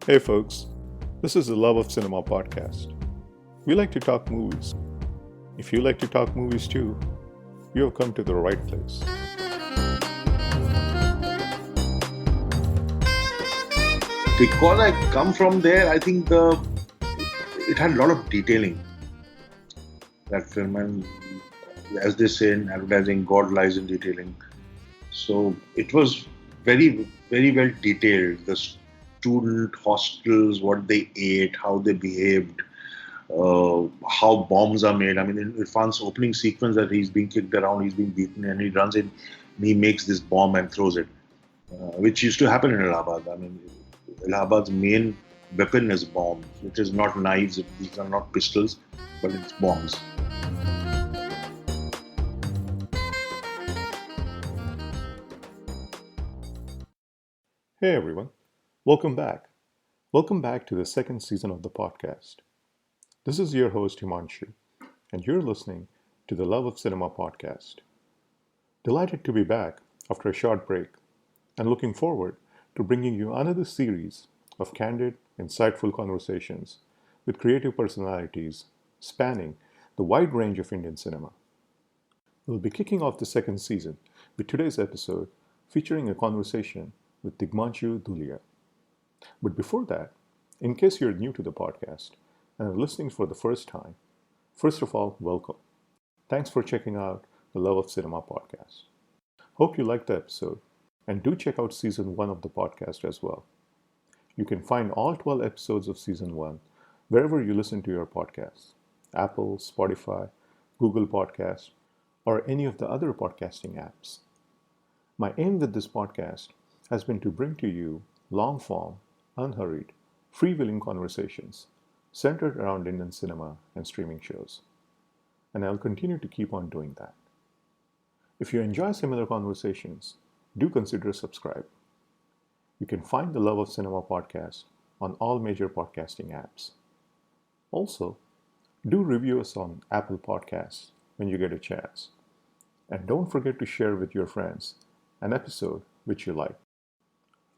Hey folks, this is the Love of Cinema podcast. We like to talk movies. If you like to talk movies too, you have come to the right place. Because I come from there, I think it had a lot of detailing, that film, and as they say in advertising, God lies in detailing. So it was very, very well detailed. The student hostels, what they ate, how they behaved, how bombs are made. I mean, in Irfan's opening sequence, that he's being kicked around, he's being beaten, and he runs in, and he makes this bomb and throws it, which used to happen in Allahabad. I mean, Allahabad's main weapon is bombs. It is not knives. These are not pistols, but it's bombs. Hey everyone, welcome back. Welcome back to the second season of the podcast. This is your host Himanshu, and you're listening to the Love of Cinema podcast. Delighted to be back after a short break, and looking forward to bringing you another series of candid, insightful conversations with creative personalities spanning the wide range of Indian cinema. We'll be kicking off the second season with today's episode featuring a conversation with Tigmanshu Dhulia. But before that, in case you're new to the podcast and are listening for the first time, first of all, welcome. Thanks for checking out the Love of Cinema podcast. Hope you liked the episode, and do check out season 1 of the podcast as well. You can find all 12 episodes of season 1 wherever you listen to your podcasts: Apple, Spotify, Google Podcasts, or any of the other podcasting apps. My aim with this podcast has been to bring to you long form, unhurried, freewheeling conversations centered around Indian cinema and streaming shows. And I'll continue to keep on doing that. If you enjoy similar conversations, do consider subscribe. You can find the Love of Cinema podcast on all major podcasting apps. Also, do review us on Apple Podcasts when you get a chance. And don't forget to share with your friends an episode which you like.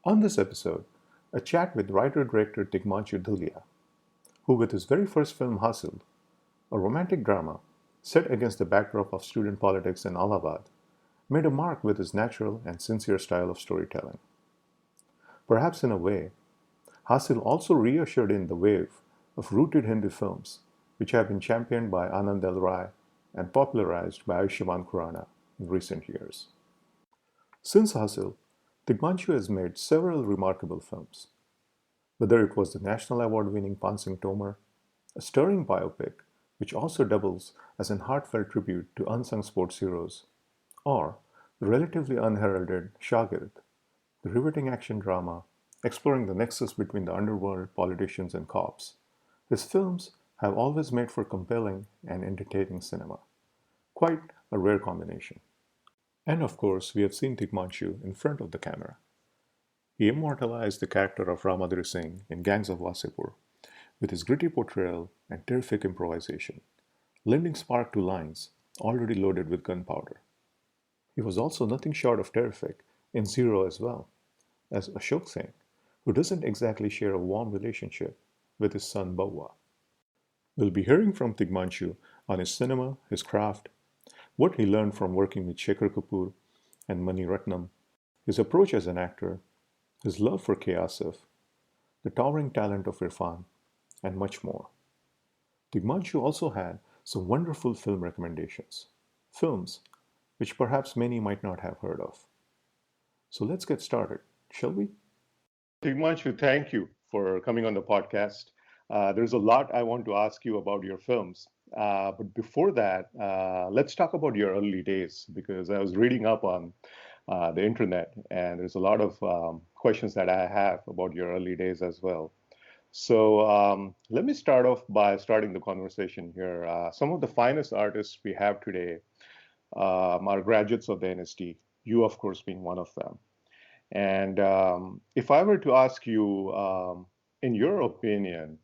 On this episode, a chat with writer-director Tigmanshu Dhulia, who with his very first film Haasil, a romantic drama set against the backdrop of student politics in Allahabad, made a mark with his natural and sincere style of storytelling. Perhaps in a way, Haasil also reassured in the wave of rooted Hindi films which have been championed by Anand L. Rai and popularized by Ayushmann Khurrana in recent years. Since Haasil, Tigmanshu has made several remarkable films, whether it was the National Award-winning Paan Singh Tomar, a stirring biopic which also doubles as an heartfelt tribute to unsung sports heroes, or the relatively unheralded Shagird, the riveting action drama exploring the nexus between the underworld, politicians, and cops. His films have always made for compelling and entertaining cinema. Quite a rare combination. And of course, we have seen Tigmanshu in front of the camera. He immortalized the character of Ramadri Singh in Gangs of Wasipur with his gritty portrayal and terrific improvisation, lending spark to lines already loaded with gunpowder. He was also nothing short of terrific in Zero as well, as Ashok Singh, who doesn't exactly share a warm relationship with his son Bawa. We'll be hearing from Tigmanshu on his cinema, his craft, what he learned from working with Shekhar Kapur and Mani Ratnam, his approach as an actor, his love for Asif, the towering talent of Irrfan, and much more. Tigmanshu also had some wonderful film recommendations, films which perhaps many might not have heard of. So let's get started, shall we? Tigmanshu, thank you for coming on the podcast. There's a lot I want to ask you about your films. But before that, let's talk about your early days because I was reading up on the internet and there's a lot of questions that I have about your early days as well. So let me start off by starting the conversation here. Some of the finest artists we have today are graduates of the NST, you, of course, being one of them. And if I were to ask you, in your opinion,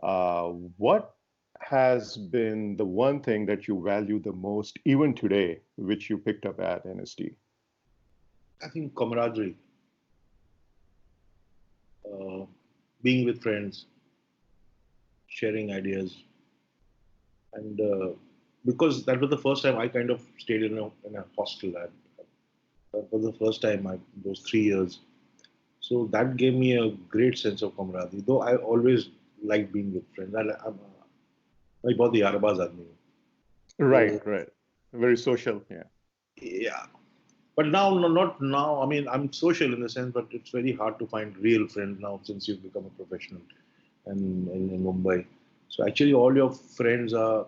what has been the one thing that you value the most, even today, which you picked up at NST? I think camaraderie. Uh, being with friends, sharing ideas, and because that was the first time I kind of stayed in a hostel. That was the first time those 3 years. So that gave me a great sense of camaraderie. Though I always liked being with friends. मैं बहुत यारबाज आदमी हूँ. Right, right. Very social, yeah. Yeah. But now, no, not now. I mean, I'm social in the sense, but it's very hard to find real friends now since you've become a professional in Mumbai. So actually, all your friends are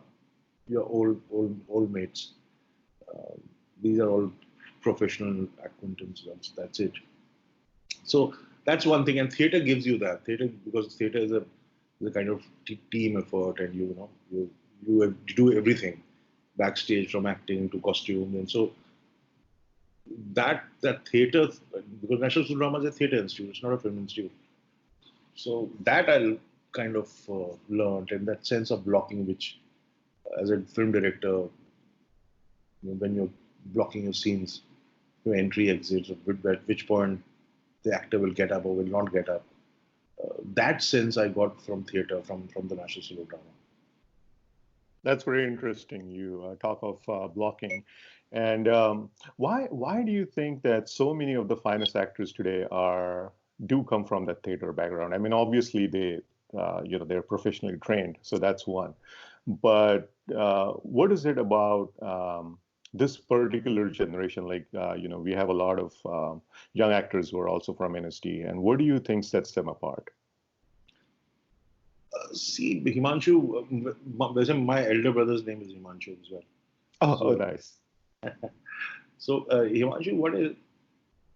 your old mates. These are all professional acquaintances. That's it. So that's one thing, and theater gives you that. Theater, because theater is a kind of team effort, and you do everything backstage, from acting to costume, and so that theater, because National School of Drama is a theater institute, it's not a film institute. So that I kind of learned, and that sense of blocking, which as a film director, when you're blocking your scenes, your entry exits, at which point the actor will get up or will not get up. That sense I got from theater, from the National School of Drama. That's very interesting. You talk of blocking, and why do you think that so many of the finest actors today do come from that theater background? I mean, obviously they're professionally trained, so that's one. But what is it about this particular generation? Like we have a lot of young actors who are also from NSD, and what do you think sets them apart? See, Himanshu, my elder brother's name is Himanshu as well. Oh, nice. So, Himanshu, what is,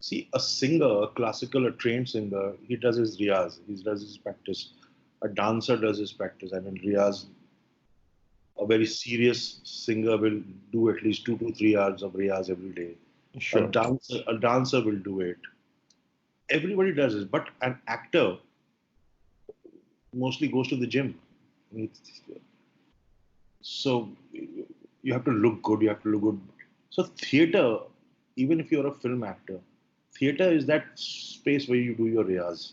see, a singer, a classical, a trained singer, he does his riyaz, he does his practice. A dancer does his practice. I mean, riyaz, a very serious singer will do at least 2 to 3 hours of riyaz every day. Sure. A dancer will do it. Everybody does it, but an actor mostly goes to the gym. So you have to look good. You have to look good. So theater, even if you're a film actor, theater is that space where you do your riyaz.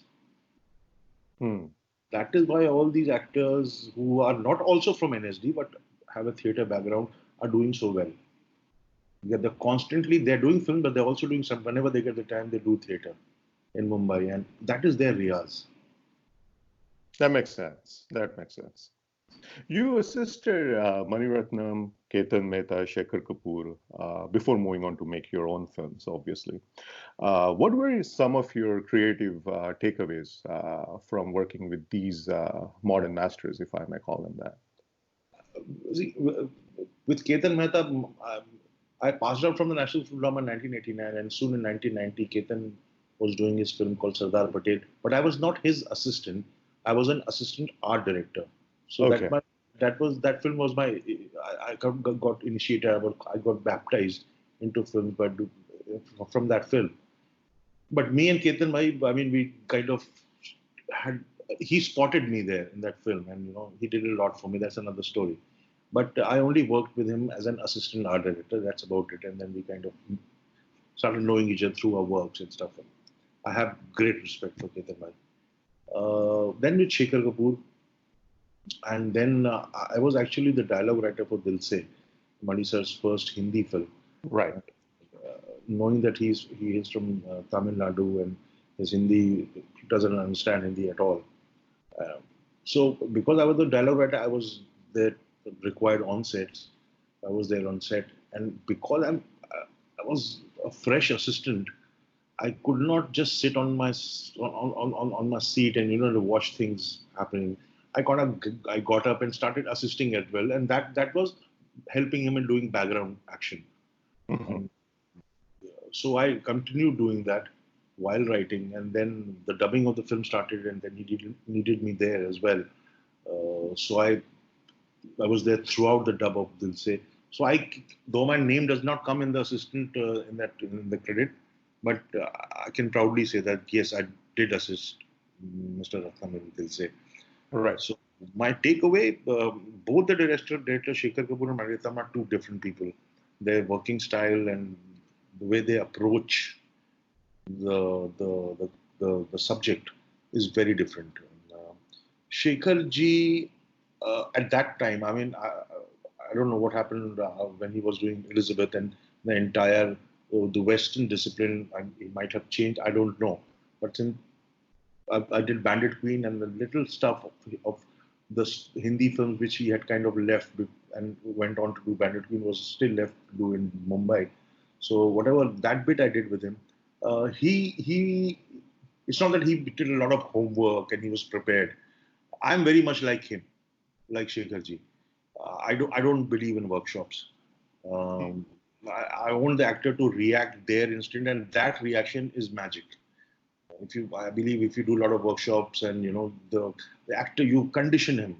That is why all these actors who are not also from NSD but have a theater background are doing so well. They're doing film, but they're also doing some. Whenever they get the time, they do theater in Mumbai, and that is their riyaz. That makes sense. You assisted Mani Ratnam, Ketan Mehta, Shekhar Kapur before moving on to make your own films, obviously. What were some of your creative takeaways from working with these modern masters, if I may call them that? See, with Ketan Mehta, I passed out from the National Film Drama in 1989, and soon in 1990, Ketan was doing his film called Sardar Patel. But I was not his assistant. I was an assistant art director. So okay. that film was my. I got initiated. I got baptized into film, but from that film. But me and Ketan, I mean, we kind of had. He spotted me there in that film, and he did a lot for me. That's another story. But I only worked with him as an assistant art director. That's about it. And then we kind of started knowing each other through our works and stuff. I have great respect for Ketan Bhai. Then with Shekhar Kapur, and then I was actually the dialogue writer for Dil Se, Mani sir's first Hindi film. Right. Knowing that he is from Tamil Nadu and his Hindi, he doesn't understand Hindi at all. So because I was the dialogue writer, I was there required on sets. I was there on set, and because I was a fresh assistant, I could not just sit on my seat and to watch things happening. I got up and started assisting as well, and that was helping him in doing background action. Mm-hmm. So I continued doing that while writing, and then the dubbing of the film started, and then he needed me there as well. So I was there throughout the dub of Dil Se. So though my name does not come in the assistant in the credit, but I can proudly say that yes, I did assist Mr. Ratnam in Dil Se. Right. So my takeaway: both the director Shekhar Kapur and Mani Ratnam are two different people. Their working style and the way they approach the subject is very different. Shekhar ji, at that time, I mean, I don't know what happened when he was doing Elizabeth and the entire the Western discipline. He might have changed. I don't know. But since I did Bandit Queen and the little stuff of the Hindi films which he had kind of left and went on to do Bandit Queen was still left to do in Mumbai. So whatever that bit I did with him, he it's not that he did a lot of homework and he was prepared. I'm very much like him, like Shekharji. I don't believe in workshops. Hmm. Um, I want the actor to react their instant, and that reaction is magic. I believe if you do a lot of workshops and the actor, you condition him,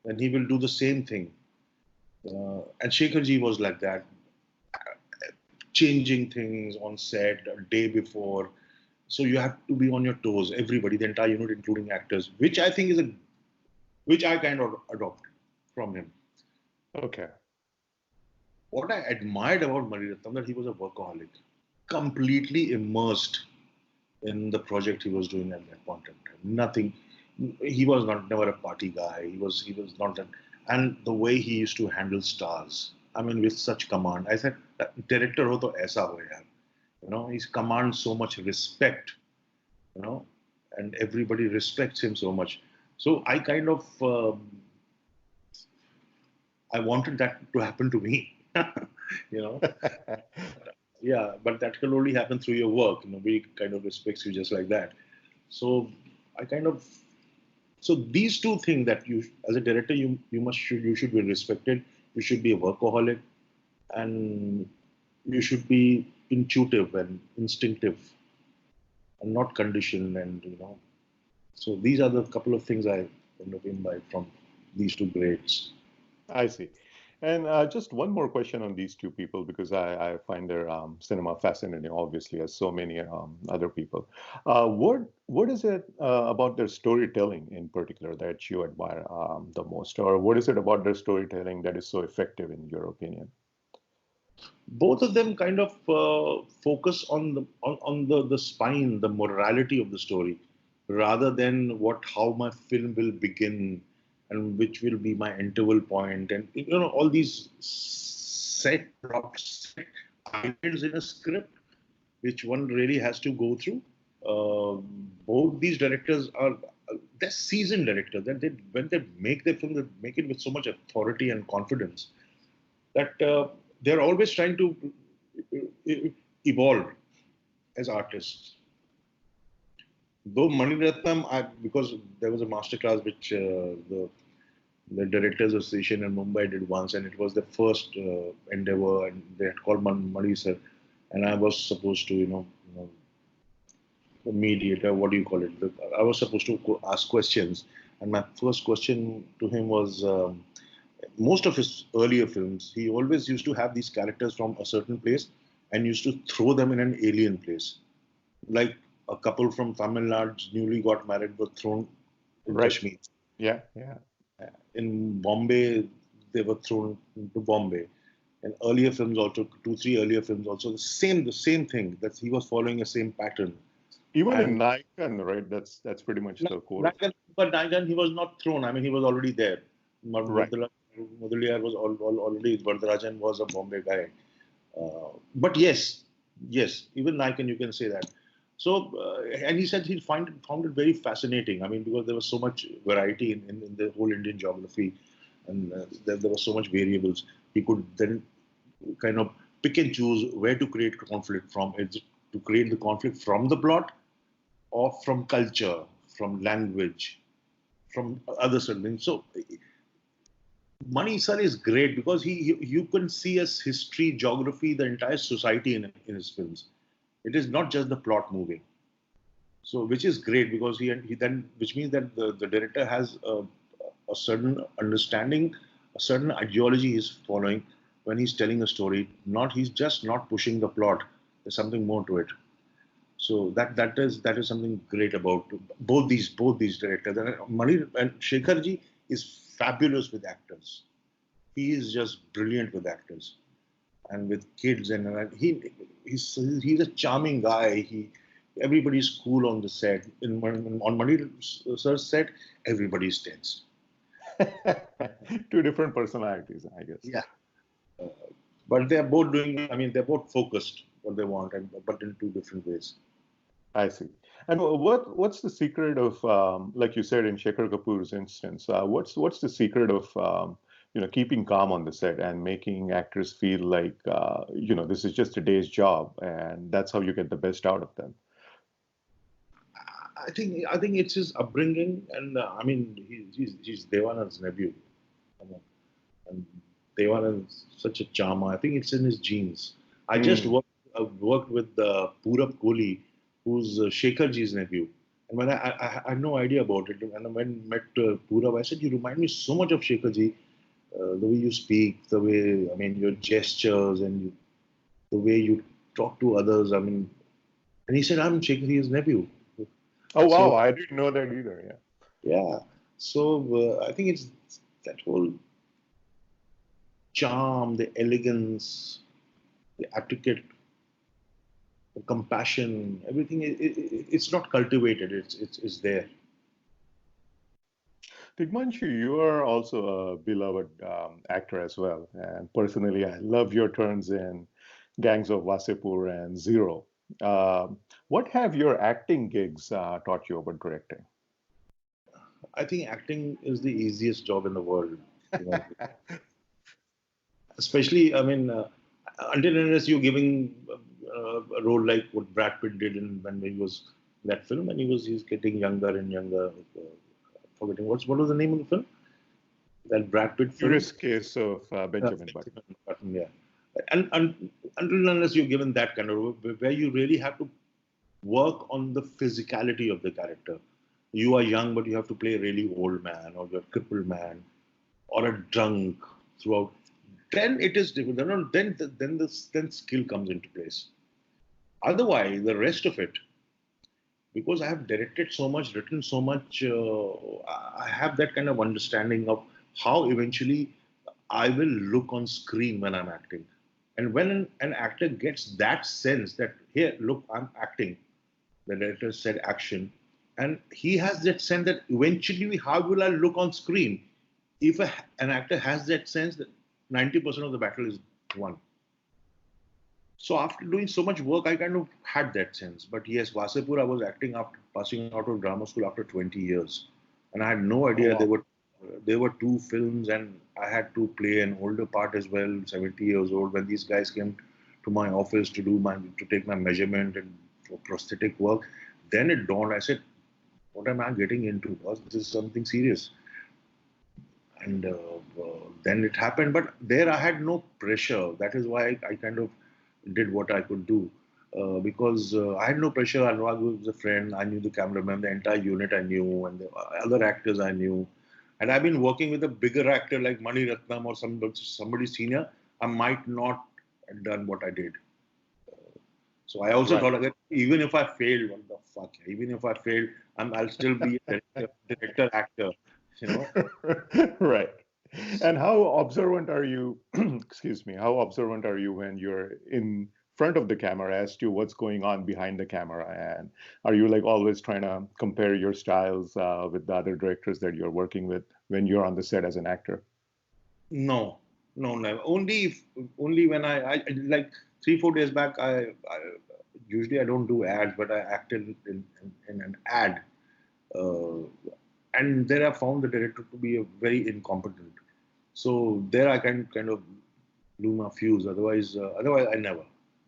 then he will do the same thing. And Shekharji was like that, changing things on set a day before. So you have to be on your toes, everybody, the entire unit, including actors, which I kind of adopted from him. Okay. What I admired about Mani Ratnam that he was a workaholic, completely immersed in the project he was doing at that point in time. Nothing. He was not never a party guy. He was not that. And the way he used to handle stars, I mean, with such command. I said, director ho to aisa ho yaar. He commands so much respect. You know, and everybody respects him so much. So I kind of I wanted that to happen to me. you know, yeah, but that can only happen through your work. Nobody kind of respects you just like that. So I kind of so these two things that you as a director you should be respected. You should be a workaholic, and you should be intuitive and instinctive and not conditioned. And so these are the couple of things I kind of imbibe from these two greats. I see. And just one more question on these two people, because I find their cinema fascinating, obviously, as so many other people. What is it about their storytelling in particular that you admire the most, or what is it about their storytelling that is so effective in your opinion? Both of them kind of focus on the spine, the morality of the story, rather than how my film will begin and which will be my interval point, and all these set plots, set islands in a script which one really has to go through. Both these directors are they're seasoned directors. That when they make their film, they make it with so much authority and confidence that they're always trying to evolve as artists. Though Mani Ratnam, because there was a masterclass which the Directors Association in Mumbai did once, and it was the first endeavor, and they had called Mani sir, and I was supposed to, the mediator, what do you call it? I was supposed to ask questions, and my first question to him was. Most of his earlier films, he always used to have these characters from a certain place and used to throw them in an alien place. Like a couple from Tamil Nadu newly got married were thrown in Right. Kashmir. Yeah. Yeah. In Bombay, they were thrown into Bombay. And earlier films also, two, three earlier films also, the same thing, that he was following a same pattern. Even in And Naikan, right? That's pretty much the core of. But Naigan, he was not thrown. I mean, he was already there. Right. Mudaliar was already, Vardarajan was a Bombay guy. But yes, even Naikan, you can say that. So, and he said he found it very fascinating. I mean, because there was so much variety in the whole Indian geography, and there was so much variables. He could then kind of pick and choose where to create conflict from. To create the conflict from the plot, or from culture, from language, from other certain things. So Mani sir is great because you can see as history, geography, the entire society in his films. It is not just the plot moving. So which is great because he then which means that the director has a certain understanding, a certain ideology he's following when he's telling a story. Not he's just not pushing the plot. There's something more to it. So that is something great about both these directors. And Mani and Shekharji is fabulous with actors. He is just brilliant with actors and with kids, and he's a charming guy. Everybody's cool on the set. On Mani sir's set, everybody's tense. Two different personalities, I guess. Yeah. Uh, but they're both doing, I mean, they're both focused what they want, but in two different ways. I see. And what's the secret of, like you said in Shekhar Kapur's instance, what's the secret of keeping calm on the set and making actors feel like this is just a day's job and that's how you get the best out of them? I think it's his upbringing, and I mean, he's Devana's nephew. Come on. And Devana is such a charmer. I think it's in his genes. I just Hmm. worked with Purab Kohli, who's Shekhar ji's nephew. And when I had no idea about it, and when I met Purab, I said, "You remind me so much of Shekhar ji. The way you speak, the way, I mean, your gestures, and the way you talk to others. I mean," and he said, "I'm Shekhar ji's nephew." Oh wow, So I didn't know that either. Yeah. yeah, so I think it's that whole charm, the elegance, the etiquette, the compassion, everything. It's not cultivated. It's there. Tigmanshu, you are also a beloved actor as well. And personally, I love your turns in Gangs of Wasipur and Zero. What have your acting gigs taught you about directing? I think acting is the easiest job in the world. You know, especially, I mean, until and unless you're giving a role like what Brad Pitt did in when he was in that film, and he's getting younger and younger. Forgetting what was the name of the film? That Brad Pitt film. Curious Case of Benjamin Button. Button, yeah. And until and unless you're given that kind of role, where you really have to work on the physicality of the character. You are young, but you have to play a really old man, or you're a crippled man, or a drunk throughout. Then it is different. Then skill comes into place. Otherwise, the rest of it, because I have directed so much, written so much, I have that kind of understanding of how eventually I will look on screen when I'm acting. And when an actor gets that sense that, here, look, I'm acting, the director said action, and he has that sense that eventually, how will I look on screen? If an actor has that sense, that 90% of the battle is won. So after doing so much work, I kind of had that sense. But yes, Vasipur, I was acting after passing out of drama school after 20 years, and I had no Oh, idea wow. there were two films, and I had to play an older part as well. 70 years old. When these guys came to my office to take my measurement and for prosthetic work, then it dawned. I said, "What am I getting into? Boss? This is something serious." And then it happened, but there I had no pressure. That is why I kind of did what I could do, because I had no pressure. Anurag was a friend. I knew the cameraman, the entire unit I knew, and the other actors I knew. And I've been working with a bigger actor like Mani Ratnam or somebody senior. I might not have done what I did. So I also Right. thought that even if I failed, what the fuck? Even if I failed, I'll still be a director actor. You know. Right. And how observant are you, excuse me, how observant are you when you're in front of the camera as to what's going on behind the camera? And are you like always trying to compare your styles with the other directors that you're working with when you're on the set as an actor? No, no, never. Only when I like 3 4 days back. I usually I don't do ads, but I acted in an ad, uh, and there I found the director to be a very incompetent. So there I can kind of do my fuse. Otherwise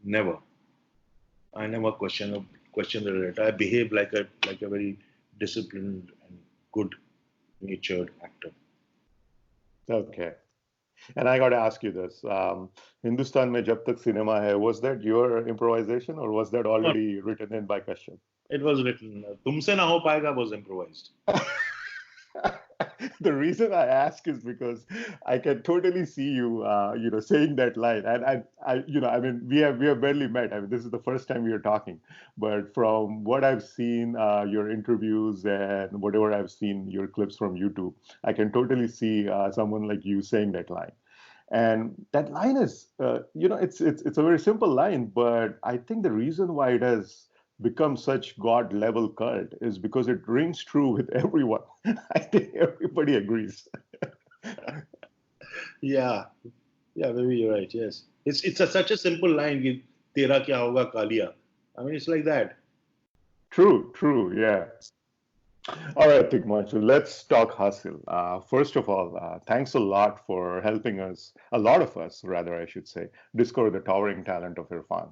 never. I never question the director. I behave like a very disciplined and good natured actor. Okay. And I got to ask you this. Hindustan mein jab tak cinema hai, was that your improvisation or was that already written in by Kashyap? It was written. Tumse na ho paega was improvised. The reason I ask is because I can totally see you, saying that line. And I mean, we have barely met. I mean, this is the first time we are talking. But from what I've seen, your interviews and whatever I've seen, your clips from YouTube, I can totally see someone like you saying that line. And that line is, it's a very simple line, but I think the reason why it has become such god level cult is because it rings true with everyone. I think everybody agrees. Yeah, yeah, maybe you're right. Yes, such a simple line. Tera kya hoga Kalia. I mean, it's like that. True, true, yeah. All right, Tigmanshu, let's talk Haasil. First of all, thanks a lot for helping us, a lot of us, rather, I should say, discover the towering talent of Irrfan.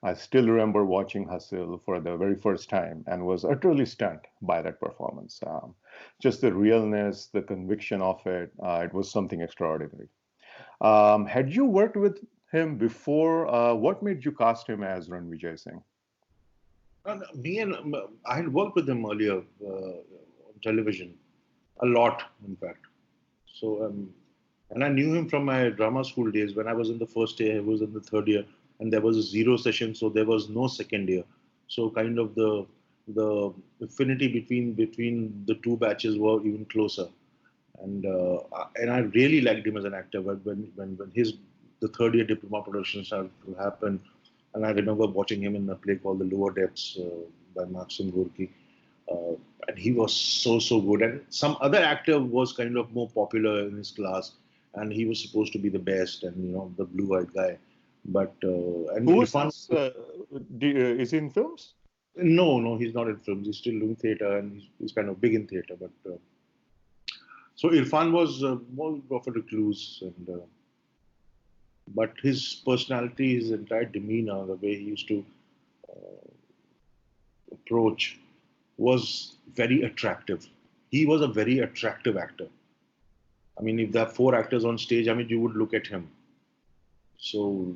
I still remember watching Haasil for the very first time and was utterly stunned by that performance. Just the realness, the conviction of it, it was something extraordinary. Had you worked with him before? What made you cast him as Ranvijay Singh? And I had worked with him earlier on television a lot, in fact. So, and I knew him from my drama school days. When I was in the first year, he was in the third year, and there was a zero session, so there was no second year. So, kind of the affinity between the two batches were even closer. And I really liked him as an actor. But when his the third year diploma production started to happen, and I remember watching him in a play called The Lower Depths by Maxim Gorky. Uh, and he was so good. And some other actor was kind of more popular in his class, and he was supposed to be the best, and the blue-eyed guy. But and Who was Irfan, this? Is he in films? no, he's not in films. He's still doing theater, and he's kind of big in theater. But so Irfan was more of a recluse, and but his personality, his entire demeanor, the way he used to approach was very attractive. He was a very attractive actor. I mean, if there are four actors on stage, I mean, you would look at him. So,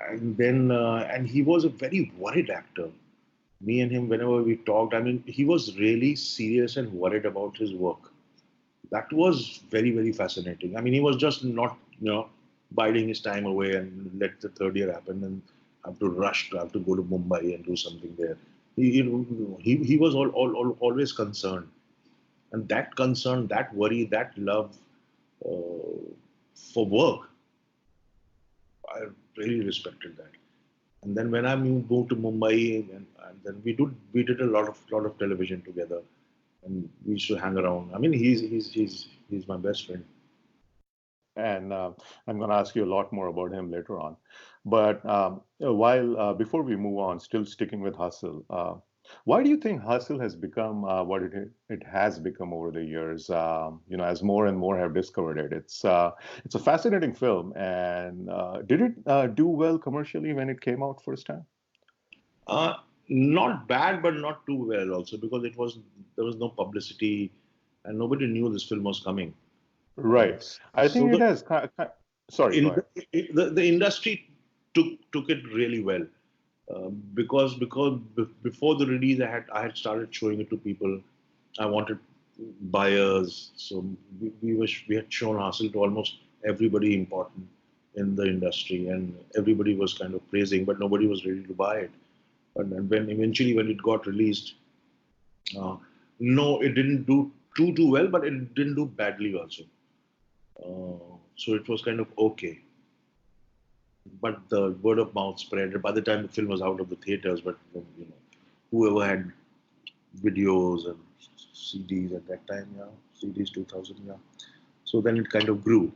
and he was a very worried actor. Me and him, whenever we talked, I mean, he was really serious and worried about his work. That was very fascinating. I mean, he was just not, biding his time away and let the third year happen and have to rush to have to go to Mumbai and do something there. He was always concerned, and that concern, that worry, that love for work, I really respected that. And then when I moved to Mumbai, and then we did a lot of television together, and we used to hang around. I mean, he's my best friend. And I'm going to ask you a lot more about him later on. But while before we move on, still sticking with Hustle, why do you think Hustle has become what it has become over the years? As more and more have discovered it, it's a fascinating film. And did it do well commercially when it came out first time? Uh, Not bad, but not too well also because there was no publicity, and nobody knew this film was coming. Right. I So think it has. Sorry, go in ahead. the industry took it really well because before the release I had started showing it to people. I wanted buyers, so we had shown Haasil to almost everybody important in the industry, and everybody was kind of praising, but nobody was ready to buy it. But then when it got released, uh, no, it didn't do too well, but it didn't do badly also. So it was kind of okay. But the word of mouth spread. By the time the film was out of the theaters, but whoever had videos and CDs at that time, yeah, CDs 2000, yeah. So then it kind of grew.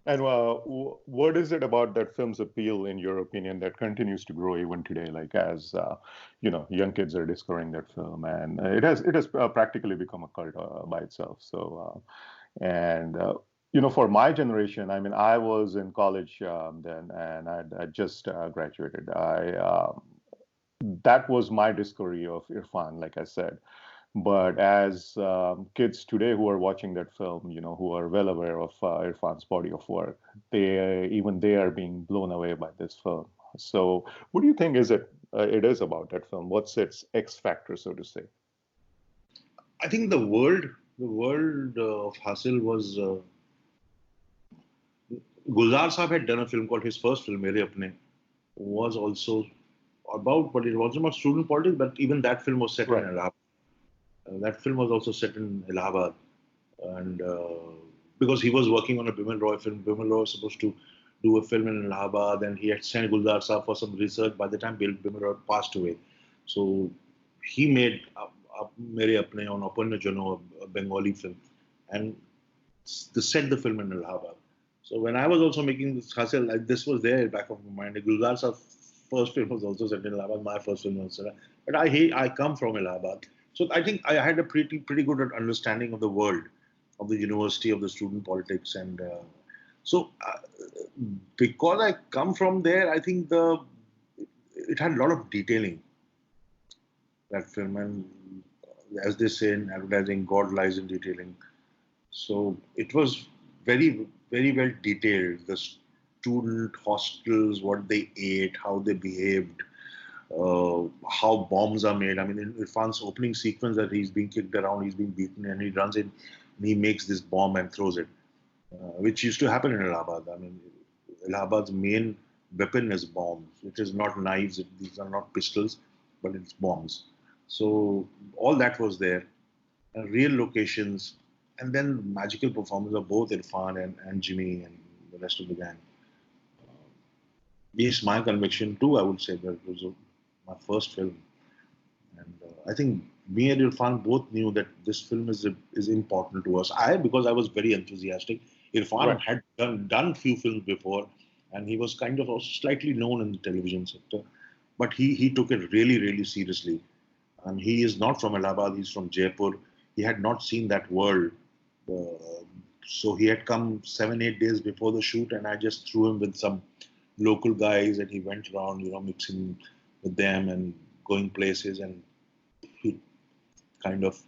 And what is it about that film's appeal, in your opinion, that continues to grow even today? Like as young kids are discovering that film, and it has practically become a cult by itself. So, and for my generation, I mean, I was in college then, and I just graduated. I That was my discovery of Irfan, like I said. But as kids today who are watching that film, who are well aware of Irfan's body of work, they are being blown away by this film. So, what do you think it is about that film? What's its X factor, so to say? I think the world of Hasil was Gulzar Saab had done a film called his first film, Mere Apne, was also about, but it wasn't about student politics. But even that film was set in Right. Allahabad. That film was also set in Allahabad, and because he was working on a Bimal Roy film, Bimal Roy was supposed to do a film in Allahabad, and he had sent Guldar Saab for some research. By the time Bill Bimmer passed away, so he made Mere Apne on Apanya Jano, a Bengali film, and set the film in Allahabad. So when I was also making this Haasil, this was there back of my mind. Gulzar Saab's first film was also set in Allahabad. My first film was set. But I come from Allahabad, so I think I had a pretty good understanding of the world, of the university, of the student politics, and so because I come from there, I think the it had a lot of detailing, that film, and as they say in advertising, God lies in detailing. So it was very well detailed. The student hostels, what they ate, how they behaved, how bombs are made. I mean, in Irfan's opening sequence, that he's being kicked around, he's being beaten, and he runs in, and he makes this bomb and throws it, which used to happen in Allahabad. I mean, Allahabad's main weapon is bombs. It is not knives. These are not pistols, but it's bombs. So all that was there, real locations, and then magical performance of both Irfan and Jimmy and the rest of the gang. Yes, my conviction too, I would say that it was my first film. And I think me and Irfan both knew that this film is important to us. Because I was very enthusiastic. Irfan Right. had done few films before, and he was kind of also slightly known in the television sector. But he took it really seriously. And he is not from Allahabad, he's from Jaipur. He had not seen that world. Uh, so he had come 7, 8 days before the shoot, and I just threw him with some local guys, and he went around, mixing with them and going places, and he kind of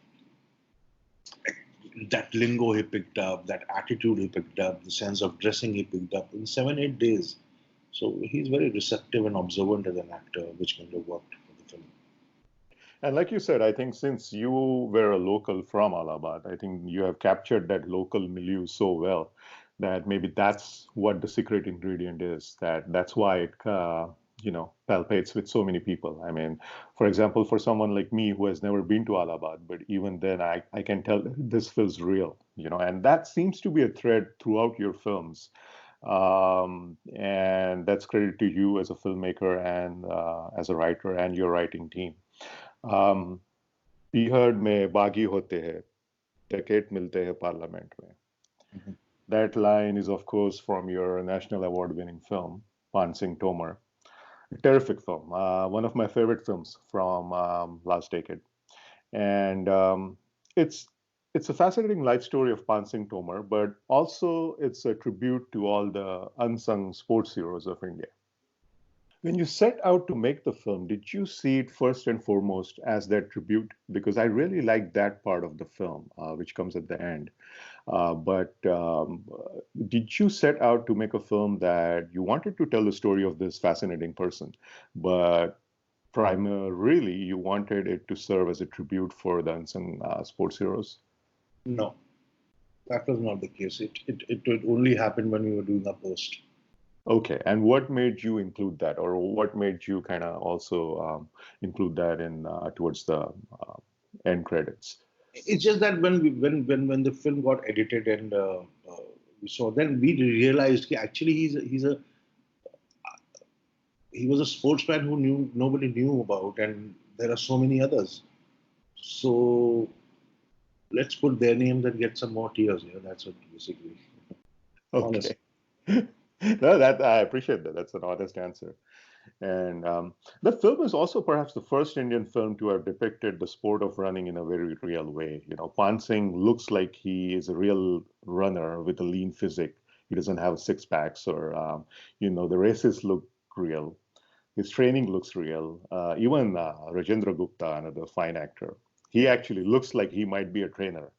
that lingo he picked up, that attitude he picked up, the sense of dressing he picked up in 7, 8 days. So he's very receptive and observant as an actor, which kind of worked for the film. And like you said, I think since you were a local from Allahabad, I think you have captured that local milieu so well that maybe that's what the secret ingredient is. That's why it palpates with so many people. I mean, for example, for someone like me who has never been to Allahabad, but even then I can tell that this feels real, and that seems to be a thread throughout your films. And that's credit to you as a filmmaker and as a writer and your writing team. um, पीहड़ में बागी होते हैं ticket मिलते हैं parliament में. Mhm. That line is, of course, from your national award winning film, Paan Singh Tomar. A terrific film, one of my favorite films from last decade. And it's it's a fascinating life story of Paan Singh Tomar, but also it's a tribute to all the unsung sports heroes of India. When you set out to make the film, did you see it first and foremost as that tribute? Because I really like that part of the film, which comes at the end. But did you set out to make a film that you wanted to tell the story of this fascinating person, but primarily you wanted it to serve as a tribute for the unsung sports heroes? No, that was not the case. It only happened when we were doing a post. Okay, and what made you include that, or what made you kind of also include that in towards the end credits? It's just that when the film got edited and we saw, then we realized actually he was a sportsman who knew nobody knew about, and there are so many others. So let's put their names and get some more tears. Yeah, that's what basically. Honest. Okay. No, that I appreciate that. That's an honest answer. And the film is also perhaps the first Indian film to have depicted the sport of running in a very real way. Pan Singh looks like he is a real runner with a lean physique. He doesn't have six packs, or the races look real. His training looks real. Even Rajendra Gupta, another fine actor, he actually looks like he might be a trainer.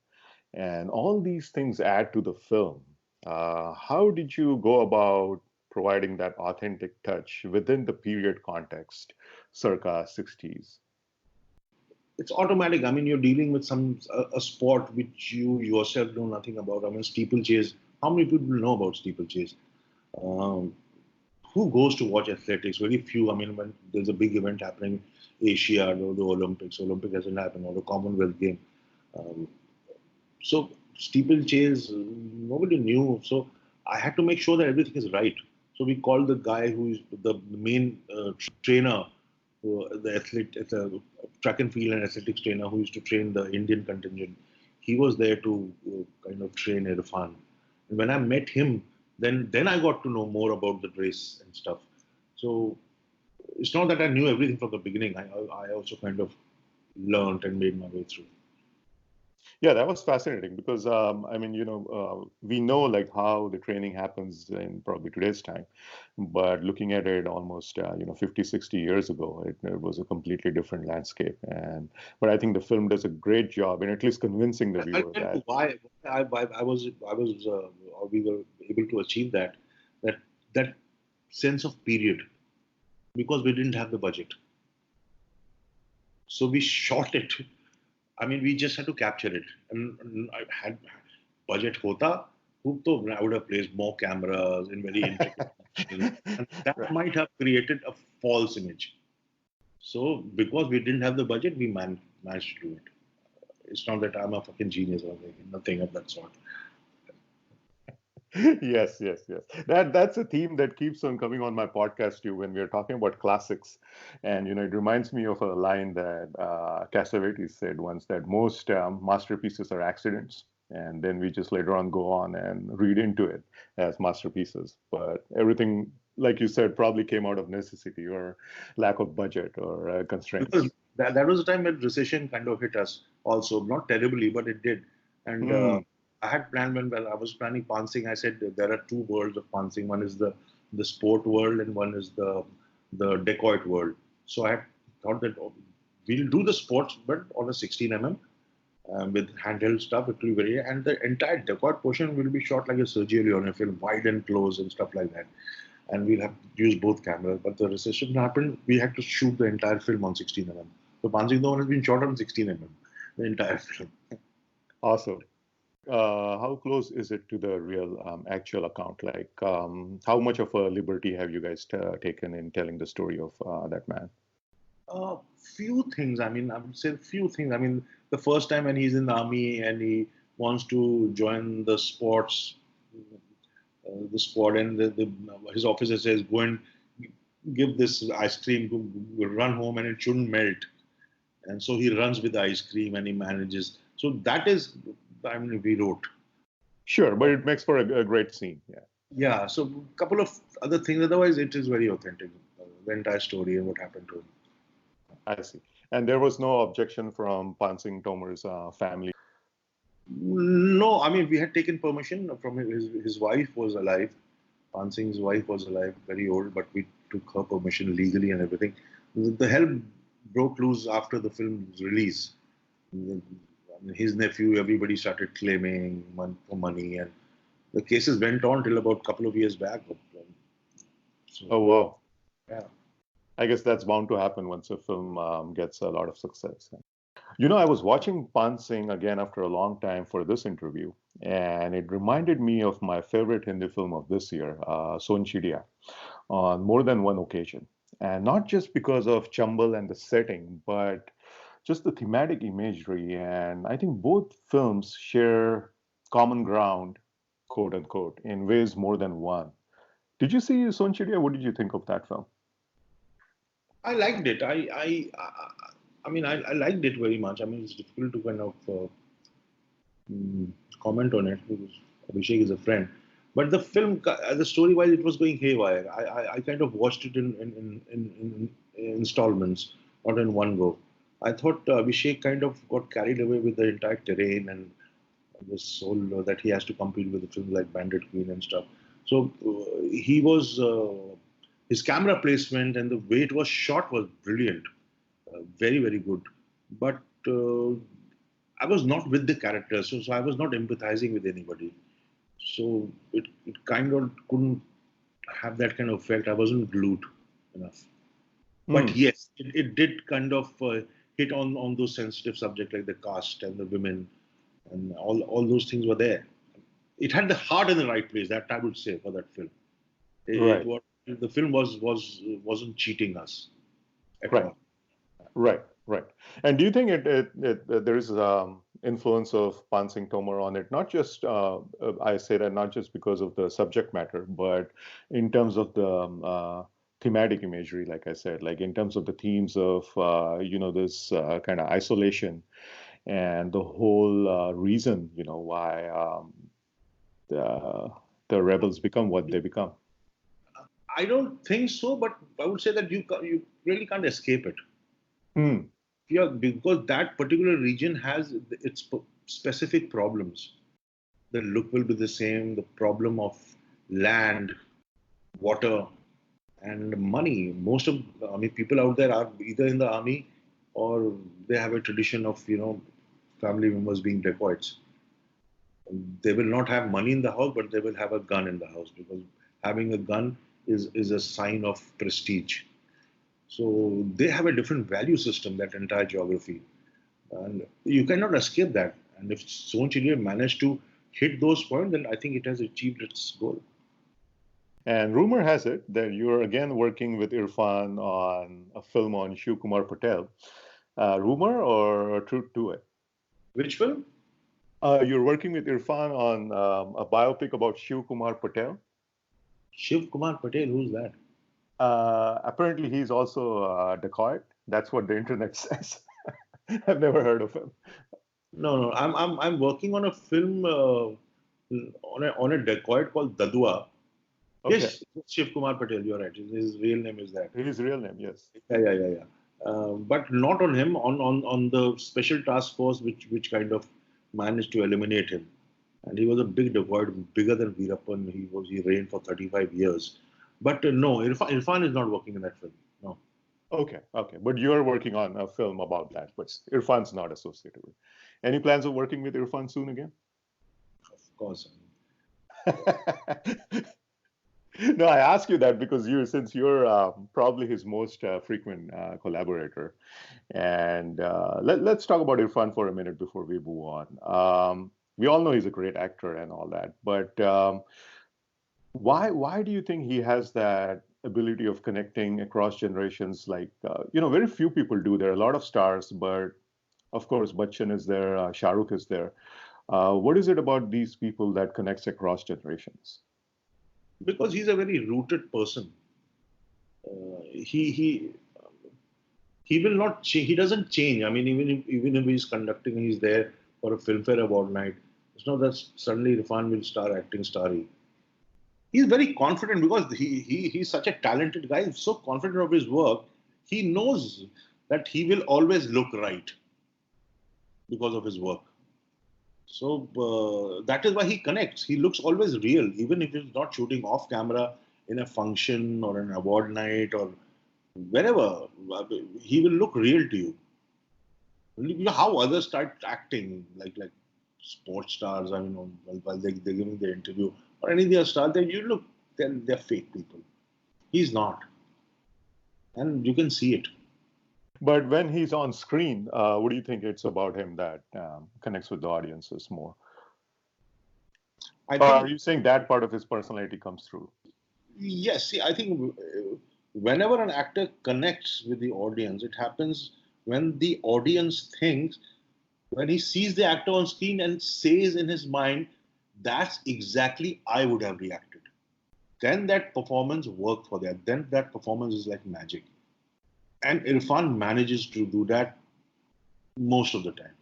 And all these things add to the film. How did you go about providing that authentic touch within the period context, circa 60s? It's automatic. I mean, you're dealing with a sport which you yourself know nothing about. I mean, steeplechase. How many people know about steeplechase? Um, who goes to watch athletics? Very few. I mean, when there's a big event happening, Asia or the Olympic hasn't happened, or the Commonwealth game. Um, so steeplechase, nobody knew. So I had to make sure that everything is right. So we called the guy who is the main trainer, the athlete, track and field and athletics trainer who used to train the Indian contingent. He was there to kind of train Irrfan. And when I met him, then I got to know more about the race and stuff. So it's not that I knew everything from the beginning. I also kind of learned and made my way through. Yeah, that was fascinating because I mean, we know like how the training happens in probably today's time, but looking at it almost 50, 60 years ago, it was a completely different landscape. And but I think the film does a great job in at least convincing the I'll viewer tell you that. why I was or we were able to achieve that that sense of period because we didn't have the budget. So we shot it. I mean, we just had to capture it. And I had budget hota, I would have placed more cameras in very intricate positions, and that Right. might have created a false image. So because we didn't have the budget, we managed to do it. It's not that I'm a fucking genius or nothing of that sort. Yes, yes, yes. That's a theme that keeps on coming on my podcast too when we are talking about classics. And it reminds me of a line that Cassavetes said once that most masterpieces are accidents, and then we just later on go on and read into it as masterpieces. But everything, like you said, probably came out of necessity or lack of budget or Because constraints. that was the time when recession kind of hit us also, not terribly, but it did. And Hmm. I had planned when I was planning Paan Singh, I said there are two worlds of Paan Singh. One is the sport world and one is the dacoit world. So I had thought that we'll do the sports, but on a 16 with handheld stuff. It will be very, and the entire dacoit portion will be shot like a Sergio Leone film, wide and close and stuff like that. And we'll have to use both cameras. But the recession happened, we had to shoot the entire film on 16 So Paan Singh Tomar has been shot on 16 the entire film. Awesome. How close is it to the real actual account? Like, how much of a liberty have you guys taken in telling the story of that man? Few things. I mean, I would say few things. I mean, the first time when he's in the army and he wants to join the squad, and his officer says, "Go and give this ice cream. Run home, and it shouldn't melt." And so he runs with the ice cream, and he manages. So that is, I mean, we wrote. Sure, but it makes for a great scene. Yeah, Yeah. So a couple of other things. Otherwise, it is very authentic. The entire story and what happened to him. I see. And there was no objection from Paan Singh Tomar's family. No, I mean we had taken permission from his wife was alive. Paan Singh's wife was alive, very old, but we took her permission legally and everything. The hell broke loose after the film's release. I mean, his nephew, everybody started claiming for money, and the cases went on till about a couple of years back. So Oh, wow. yeah, I guess that's bound to happen once a film gets a lot of success. I was watching Pan Singh again after a long time for this interview, and it reminded me of my favorite Hindi film of this year, Son Chidiya, on more than one occasion. And not just because of Chambal and the setting, but just the thematic imagery. And I think both films share common ground, quote unquote, in ways more than one. Did you see Son Chidiya? What did you think of that film? I liked it. I mean, I liked it very much. I mean, it's difficult to kind of mm, comment on it because Abhishek is a friend. But the film, the story wise, it was going haywire. I kind of watched it in installments, not in one go. I thought Abhishek kind of got carried away with the entire terrain and this whole that he has to compete with the films like Bandit Queen and stuff. So he was his camera placement and the way it was shot was brilliant, very very good. But I was not with the characters, so I was not empathizing with anybody. So it kind of couldn't have that kind of effect. I wasn't glued enough. But Hmm. yes, it did kind of hit on those sensitive subjects like the caste and the women and all those things were there. It had the heart in the right place. That I would say for that film. It Right, was the film wasn't cheating us at right. all. Right, right. And do you think there is influence of Paan Singh Tomar on it. Not just I say that not just because of the subject matter, but in terms of the thematic imagery. Like I said, like in terms of the themes of this kind of isolation and the whole reason why the rebels become what they become. I don't think so, but I would say that you really can't escape it. Hmm. Yeah, because that particular region has its specific problems. The look will be the same. The problem of land, water, and money. Most of people out there are either in the army or they have a tradition of family members being dacoits. They will not have money in the house, but they will have a gun in the house because having a gun is a sign of prestige. So they have a different value system, that entire geography. And you cannot escape that. And if Sohn Chiliya managed to hit those points, then I think it has achieved its goal. And rumor has it that you're again working with Irrfan on a film on Shiv Kumar Patel. Rumor or truth to it? Which film? You're working with Irrfan on a biopic about Shiv Kumar Patel. Shiv Kumar Patel, who's that? Apparently, he's also a dacoit. That's what the internet says. I've never heard of him. No. I'm working on a film on a dacoit called Dadua. Okay. Yes, Shiv Kumar Patel. You're right. His real name is that. His real name, yes. Yeah. But not on him. On the special task force, which kind of managed to eliminate him. And he was a big dacoit, bigger than Veerappan. He reigned for 35 years. But no, Irrfan is not working in that film. No. Okay. But you're working on a film about that, but Irrfan's not associated with. Any plans of working with Irrfan soon again? Of course. No, I ask you that because since you're probably his most frequent collaborator, and let's talk about Irrfan for a minute before we move on. We all know he's a great actor and all that, but why do you think he has that ability of connecting across generations? Like very few people do. There are a lot of stars, but of course, Bachchan is there, Shah Rukh is there. What is it about these people that connects across generations? Because he's a very rooted person. He will not change. He doesn't change. I mean, even if he's conducting, he's there for a filmfare award night. It's not that suddenly Irrfan will start acting starry. He's very confident because he's such a talented guy. He's so confident of his work. He knows that he will always look right because of his work. So that is why he connects. He looks always real, even if he's not shooting off camera in a function or an award night or wherever. He will look real to you. You know how others start acting like sports stars. I mean, while they're giving their interview or any other star, then you look, they're fake people. He's not, and you can see it. But when he's on screen, what do you think it's about him that connects with the audiences more? I Or are think you saying that part of his personality comes through? yes. See, I think whenever an actor connects with the audience, it happens when the audience thinks, when he sees the actor on screen and says in his mind, "That's exactly I would have reacted." Then that performance worked for that. Then that performance is like magic. And Irrfan manages to do that most of the time.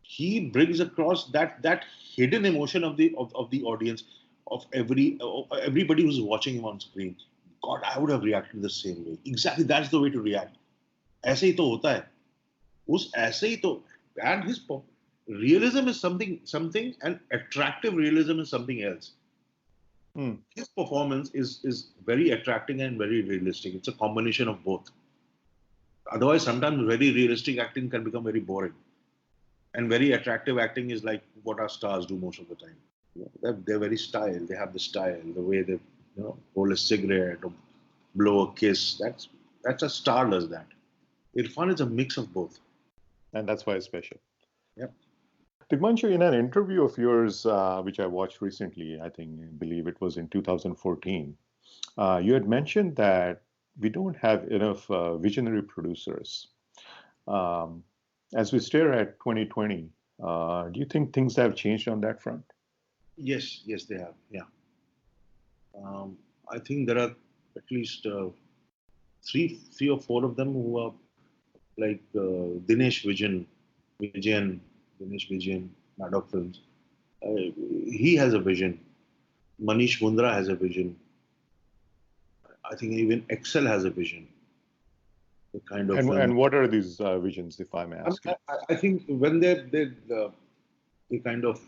He brings across that hidden emotion of the audience, of everybody who's watching him on screen. God, I would have reacted the same way. Exactly, that's the way to react. ऐसे ही तो होता है. उस ऐसे ही तो, and his realism is something, and attractive realism is something else. His performance is very attracting and very realistic. It's a combination of both. Otherwise, sometimes very realistic acting can become very boring. And very attractive acting is like what our stars do most of the time. They're very style. They have the style, the way they roll a cigarette or blow a kiss. That's a star does that. Irrfan is a mix of both. And that's why it's special. Yep. Tigmanshu, in an interview of yours, which I watched recently, I believe it was in 2014, you had mentioned that we don't have enough visionary producers. As we stare at 2020, Do you think things have changed on that front? Yes, yes, they have. Yeah. Um, I think there are at least three or four of them who are like Vijayan, Dinesh Vijayan, Maddock Films. He has a vision. Manish Mundra has a vision. I think even Excel has a vision. The kind of film. And what are these visions, if I may I, mean, ask you? I think when they kind of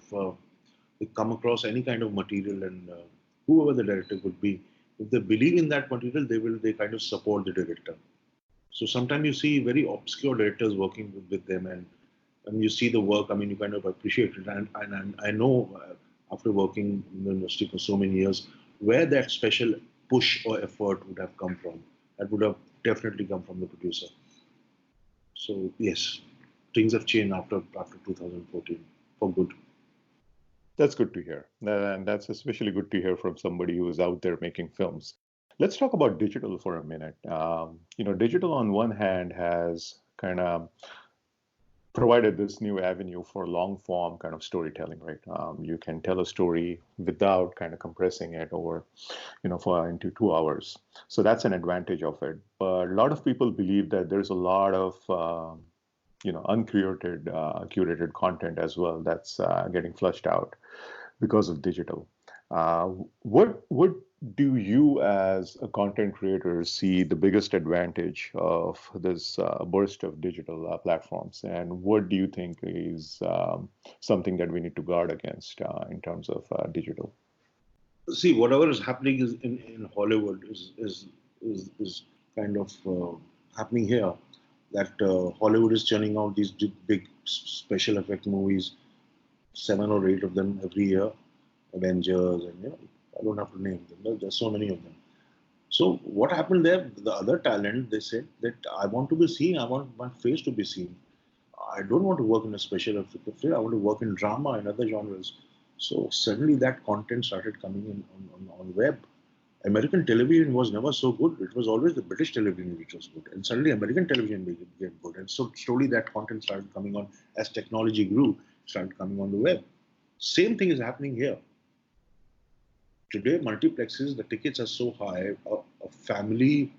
they come across any kind of material, and whoever the director could be, if they believe in that material, they kind of support the director. So sometimes you see very obscure directors working with them, and you see the work. I mean, you kind of appreciate it. And I know after working in the industry for so many years, where that special push or effort would have come from. That would have definitely come from the producer. So yes, things have changed after 2014 for good. That's good to hear. And that's especially good to hear from somebody who is out there making films. Let's talk about digital for a minute. Digital on one hand has kind of provided this new avenue for long form kind of storytelling, right? You can tell a story without kind of compressing it over, for into 2 hours. So that's an advantage of it. But a lot of people believe that there's a lot of uncurated curated content as well that's getting flushed out because of digital. Uh, what do you as a content creator see the biggest advantage of this burst of digital platforms, and what do you think is something that we need to guard against in terms of digital? See, whatever is happening is in Hollywood is kind of happening here. That Hollywood is churning out these big special effect movies, 7 or 8 of them every year, Avengers, and I don't have to name them. There's so many of them. So what happened there? The other talent, they said that I want to be seen. I want my face to be seen. I don't want to work in a special effect film. I want to work in drama and other genres. So suddenly that content started coming in on web. American television was never so good. It was always the British television which was good. And suddenly American television became good. And so slowly that content started coming on as technology grew, started coming on the web. Same thing is happening here. Today, multiplexes, the tickets are so high, a family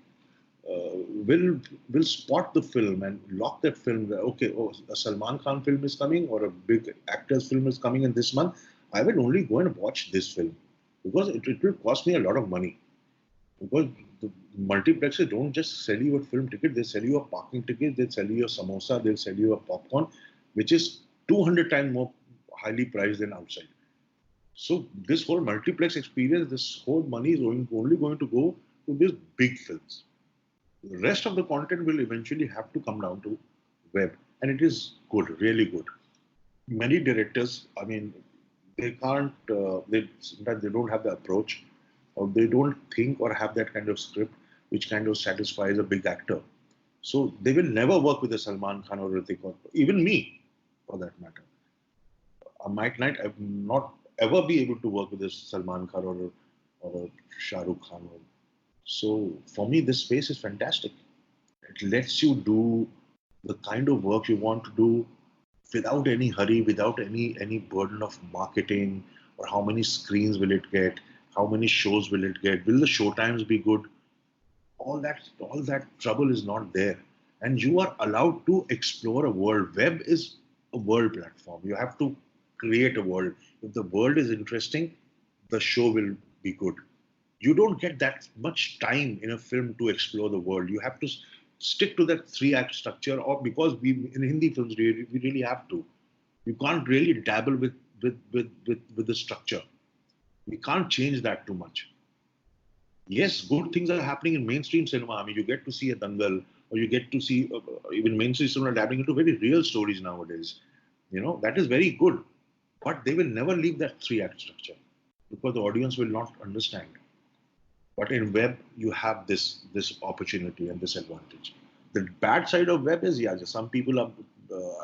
uh, will will spot the film and lock that film. Okay, oh, a Salman Khan film is coming or a big actor's film is coming in this month. I will only go and watch this film because it will cost me a lot of money. Because the multiplexes don't just sell you a film ticket; they sell you a parking ticket, they sell you a samosa, they'll sell you a popcorn, which is 200 times more highly priced than outside. So this whole multiplex experience, this whole money is only going to go to these big films. The rest of the content will eventually have to come down to web, and it is good, really good. Many directors, I mean, they can't. They sometimes they don't have the approach, or they don't think or have that kind of script which kind of satisfies a big actor. So they will never work with a Salman Khan or Hrithik or even me, for that matter. Mike Knight, I will not ever be able to work with a Salman Khan or a Shah Rukh Khan. So for me, this space is fantastic. It lets you do the kind of work you want to do without any hurry, without any burden of marketing or how many screens will it get, how many shows will it get, will the show times be good? All that trouble is not there, and you are allowed to explore a world. Web is a world platform. You have to create a world. If the world is interesting, the show will be good. You don't get that much time in a film to explore the world. You have to stick to that 3 act structure, or because we in Hindi films we really have to. You can't really dabble with the structure. We can't change that too much. Yes, good things are happening in mainstream cinema. I mean, you get to see a Dangal, or you get to see even mainstream cinema dabbling into very real stories nowadays. That is very good, but they will never leave that 3 act structure because the audience will not understand. But in web, you have this opportunity and this advantage. The bad side of web is, yeah, some people are,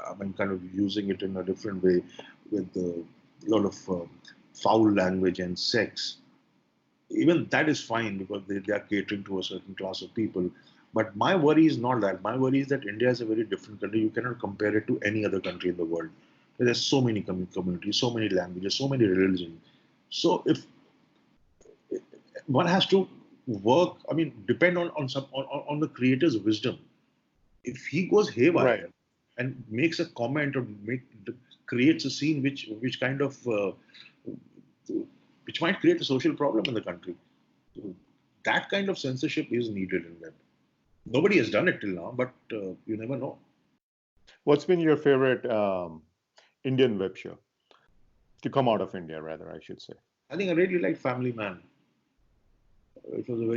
I mean, kind of using it in a different way with a lot of foul language and sex. Even that is fine because they are catering to a certain class of people. But my worry is not that. My worry is that India is a very different country. You cannot compare it to any other country in the world. There's so many communities, so many languages, so many religions. So if one has to work, I mean, depend on the creator's wisdom. If he goes Right. haywire and makes a comment or creates a scene which kind of which might create a social problem in the country, that kind of censorship is needed in that. Nobody has done it till now, but you never know. What's been your favorite Indian web show to come out of India, rather, I should say? I think I really like Family Man. It was a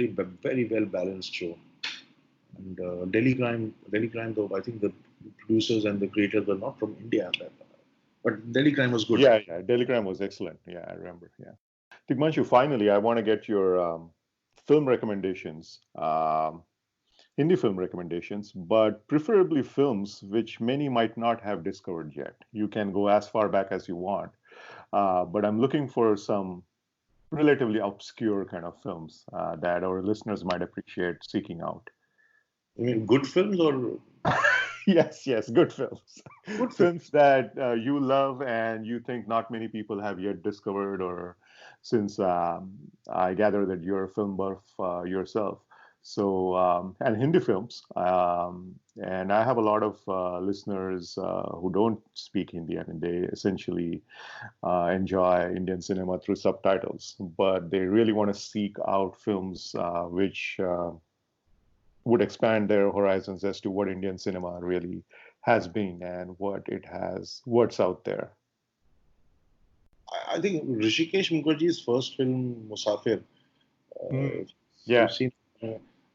very well balanced show. And Delhi Crime, though I think the producers and the creators were not from India, but Delhi Crime was good. Yeah. Telegram was excellent. Yeah, I remember. Yeah. Tigmanshu, finally, I want to get your film recommendations, Hindi film recommendations, but preferably films which many might not have discovered yet. You can go as far back as you want, but I'm looking for some relatively obscure kind of films that our listeners might appreciate seeking out. I mean, good films or Yes, good films. good films. Films that you love and you think not many people have yet discovered, or since I gather that you're a film buff yourself. So, and Hindi films. And I have a lot of listeners who don't speak Hindi. I mean, they essentially enjoy Indian cinema through subtitles, but they really want to seek out films which would expand their horizons as to what Indian cinema really has been and what's out there. I think Rishikesh Mukherjee's first film, Musafir. Yeah. You've seen,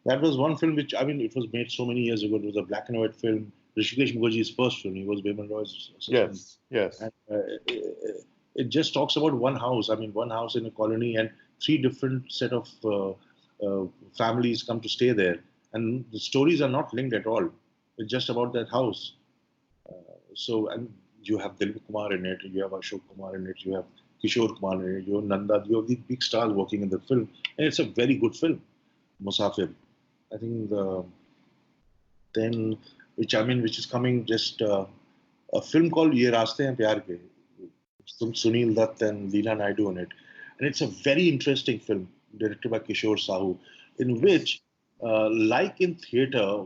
that was one film which, I mean, it was made so many years ago. It was a black and white film. Rishikesh Mukherjee's first film. He was Bimal Roy's assistant. Yes. And, it just talks about one house. I mean, one house in a colony, and three different set of families come to stay there, and the stories are not linked at all. It's just about that house. And you have Dilip Kumar in it, you have Ashok Kumar in it, you have Kishore Kumar in it, you have Nanda, you have these big stars working in the film, and it's a very good film, Musafir. I think then, which is coming just a film called Ye Raaste Hain Pyar Ke, Sunil Dutt and Leela Naidu in it, and it's a very interesting film directed by Kishore Sahu, in which like in theatre,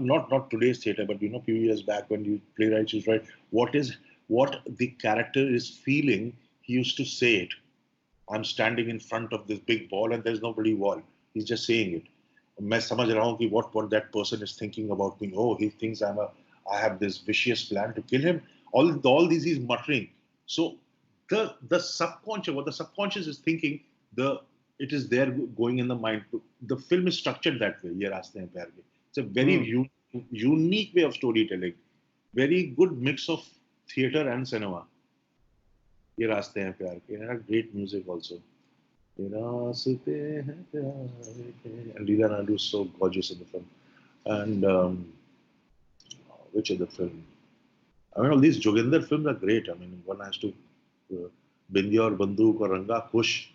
not today's theatre, but a few years back when you playwrights used to write what the character is feeling, he used to say it. I'm standing in front of this big wall and there's nobody wall. He's just saying it. मैं समझ रहा हूँ कि what that person is thinking about me. Oh, he thinks I have this vicious plan to kill him. All these he's muttering. So the subconscious, what the subconscious is thinking, it is there going in the mind. The film is structured that way. Ye Raaste Hain Pyar Ke. It's a very unique way of storytelling. Very good mix of theatre and cinema. Ye Raaste Hain Pyar Ke. It had great music also. Ye Raaste Hain Pyar Ke. And Leela Naidu is so gorgeous in the film. And which other film? I mean, all these Joginder films are great. I mean, one has to Bindi aur Bandook or Ranga Khush.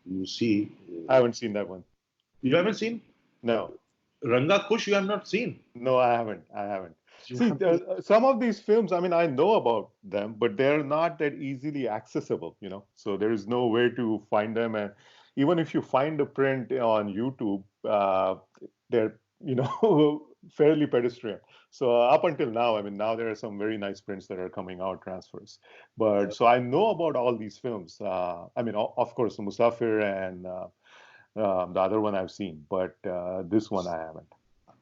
You see, I haven't seen that one. You haven't seen? No. Ranga Khush, you have not seen? No, I haven't. See, some of these films, I mean, I know about them, but they're not that easily accessible, So there is no way to find them. And even if you find a print on YouTube, they're, fairly pedestrian. So up until now, I mean, now there are some very nice prints that are coming out, transfers. But so I know about all these films. I mean, of course, Musafir and the other one I've seen, but this one I haven't.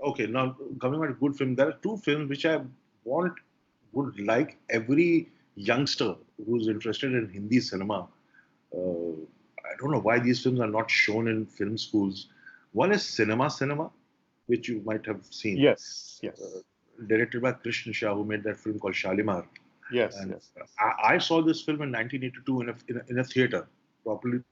Okay, now coming back to good film, there are two films which I would like every youngster who's interested in Hindi cinema. I don't know why these films are not shown in film schools. One is Cinema, which you might have seen. Yes. Directed by Krishna Shah, who made that film called Shalimar. Yes. I saw this film in 1982 in a theater,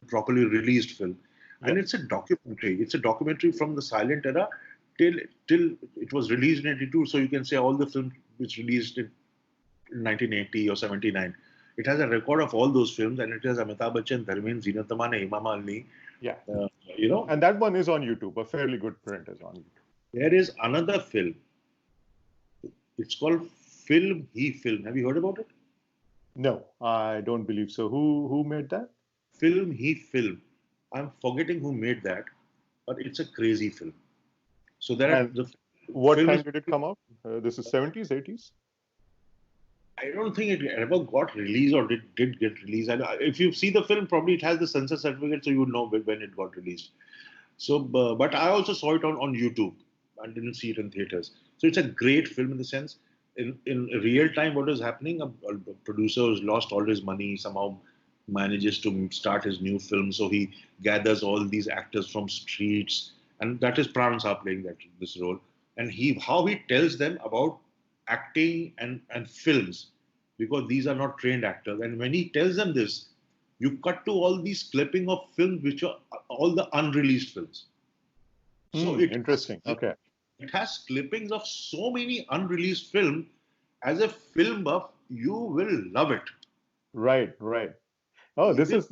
properly released film. Yep. And it's a documentary. It's a documentary from the silent era till it was released in 82. So you can say all the films which released in 1980 or 79. It has a record of all those films, and it has Amitabh Bachchan, Dharmendra, Zeenat Aman, Hema Malini. Yeah. And that one is on YouTube. A fairly good print is on YouTube. There is another film. It's called Film He Film. Have you heard about it? No, I don't believe so. Who made that? Film He Film. I'm forgetting who made that, but it's a crazy film. So there are And the what film is. time did it come out? This is 70s, 80s? I don't think it ever got released or did get released. If you see the film, probably it has the censor certificate, so you would know when it got released. So, but I also saw it on YouTube. I didn't see it in theaters. So it's a great film in the sense, in real time, what is happening? A producer who's lost all his money somehow manages to start his new film. So he gathers all these actors from streets, and that is Pran Singh playing this role. And how he tells them about acting and films, because these are not trained actors. And when he tells them this, you cut to all these clipping of films which are all the unreleased films. So Interesting. Okay. it has clippings of so many unreleased films. As a film buff, you will love it. Right, right. Oh, Even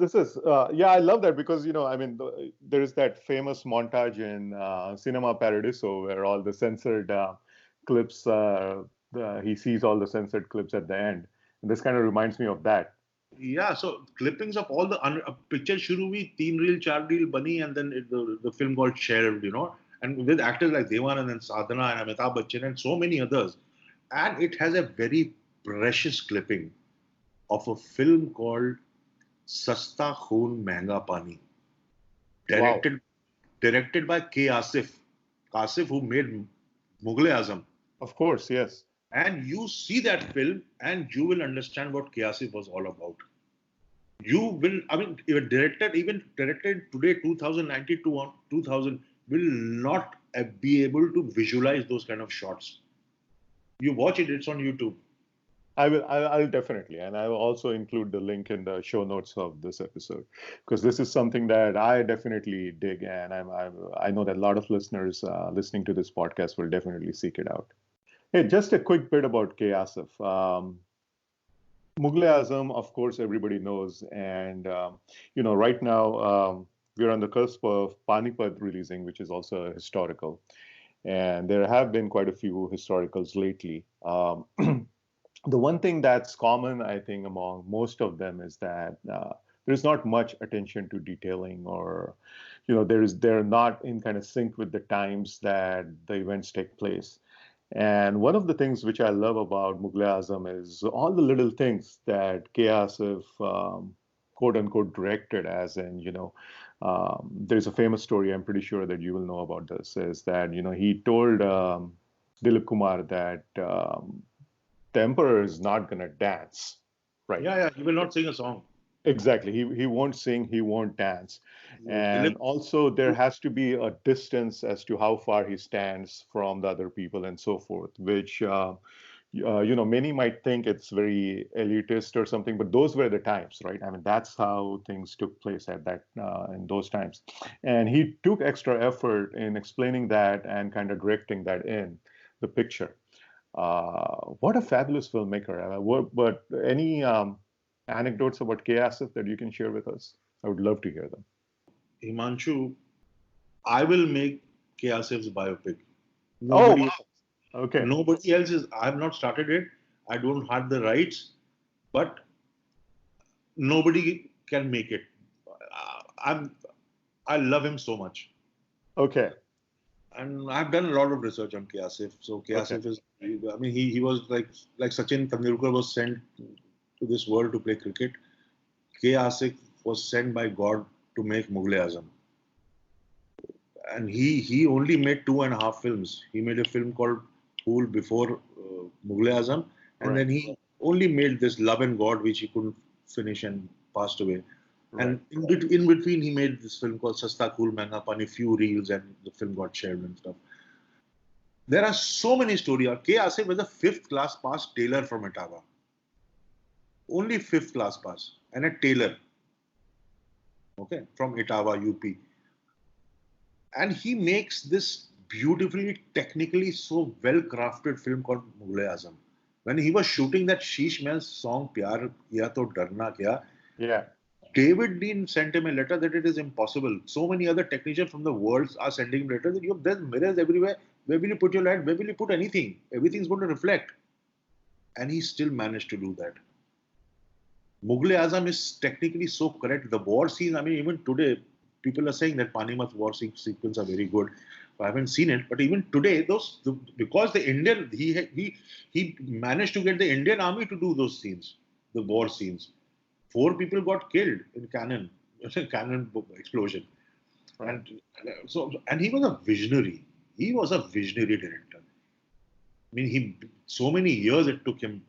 yeah, I love that because, I mean, there is that famous montage in Cinema Paradiso where all the censored clips, he sees all the censored clips at the end. And this kind of reminds me of that. yeah, so clippings of all the picture shuru hui, teen reel, char reel bani, and then the film got shelved, and with actors like Devanand and Sadhana and Amitabh Bachchan and so many others. And it has a very precious clipping of a film called Sasta Khoon Mehnga Pani, Wow. directed directed by K. Asif. Asif, who made Mughal Azam. Of course, yes. And you see that film and you will understand what K. Asif was all about. You will, I mean, even directed today, 2092 to 2000, will not be able to visualize those kind of shots. You watch it, it's on YouTube. I'll definitely, and I will also include the link in the show notes of this episode because this is something that I definitely dig, and I know that a lot of listeners listening to this podcast will definitely seek it out. Hey, just a quick bit about K. Asif. Mughal Azam, of course, everybody knows, and right now we're on the cusp of Panipat releasing, which is also a historical, and there have been quite a few historicals lately. The one thing that's common, I think, among most of them is that there's not much attention to detailing, or they're not in kind of sync with the times that the events take place. And one of the things which I love about Mughal Azam is all the little things that K. Asif, quote unquote, directed, as in, there's a famous story, I'm pretty sure that you will know about this, is that, he told Dilip Kumar that the emperor is not going to dance, right? Yeah, yeah, he will not sing a song. Exactly. He won't sing, he won't dance. And Dilip, also, there has to be a distance as to how far he stands from the other people and so forth, which, many might think it's very elitist or something, but those were the times, right? I mean, that's how things took place at that in those times. And he took extra effort in explaining that and kind of directing that in the picture. What a fabulous filmmaker. But any anecdotes about K. Asif that you can share with us? I would love to hear them. Himanshu, I will make K. Asif's biopic. Oh, Nobody, wow. Okay. nobody else is. I have not started it. I don't have the rights, but nobody can make it. I'm. I love him so much, Okay. and I've done a lot of research on K. Asif. So K. Okay. Asif is. I mean, he was like Sachin Tendulkar was sent to this world to play cricket. K. Asif was sent by God to make Mughal Azam. And he only made 2.5 films. He made a film called Phool before Mughal Azam, and Right. then he only made this Love and God, which he couldn't finish and passed away. Right. And in between, he made this film called Sasta Khoon Mehnga Pani, few reels, and the film got shelved and stuff. There are so many stories. K. Asif was a fifth class pass tailor from Etawah. Only fifth class pass, and a tailor. Okay, from Etawah, UP. And he makes this beautifully, technically so well crafted film called Mughal Azam. When he was shooting that Sheesh Mahal's song Pyar Kiya To Darna Kya, Yeah. David Dean sent him a letter that it is impossible. So many other technicians from the world are sending him letters that there's mirrors everywhere. Where will you put your light? Where will you put anything? Everything's going to reflect. and he still managed to do that. Mughal Azam is technically so correct. The war scenes, I mean, even today, people are saying that Panipat war sequence are very good. I haven't seen it, but even today, because the Indian he managed to get the Indian army to do those scenes, the war scenes. 4 people got killed in cannon, cannon explosion, Right. and he was a visionary. He was a visionary director. I mean, so many years it took him.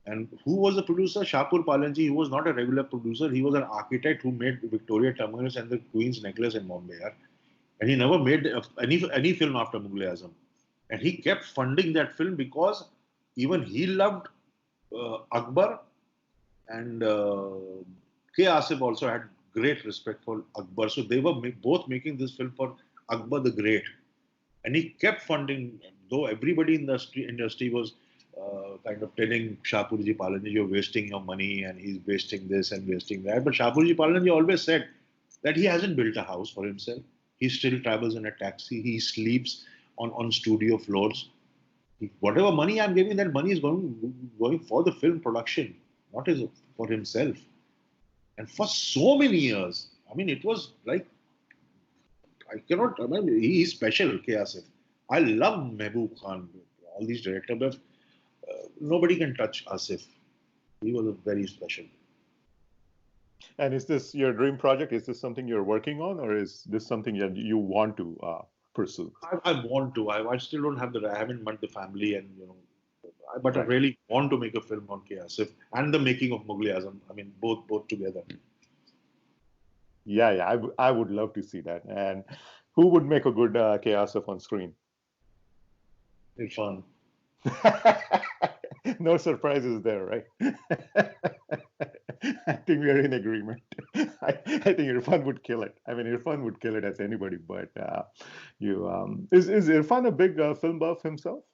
And who was the producer? Shapur Palanji. He was not a regular producer. He was an architect who made Victoria Terminus and the Queen's Necklace in Bombay. Yeah? And he never made any film after Mughal Azam. And he kept funding that film because even he loved Akbar, and K. Asif also had great respect for Akbar. So they were both making this film for Akbar the Great. And he kept funding, though everybody in the industry was kind of telling Shapurji Palanji, you're wasting your money and he's wasting this and wasting that. But Shapurji Palanji always said that he hasn't built a house for himself. He still travels in a taxi. He sleeps on studio floors. Whatever money I'm giving, that money is going for the film production, not as for himself. And for so many years, I mean, it was like I cannot remember. He is special, K. Asif. I love Mehboob Khan, all these directors, but nobody can touch Asif. He was a very special. And is this your dream project? Is this something you're working on, or is this something that you want to pursue? I want to. I still don't have the. I haven't met the family, and but I Right. really want to make a film on K. Asif and the making of Mughal Azam. I mean, both together. Yeah, yeah, I would love to see that. And who would make a good Kyasif on screen? Irrfan. No surprises there, right? I think we are in agreement. I think Irfan would kill it. I mean, Irfan would kill it as anybody. But is Irfan a big film buff himself?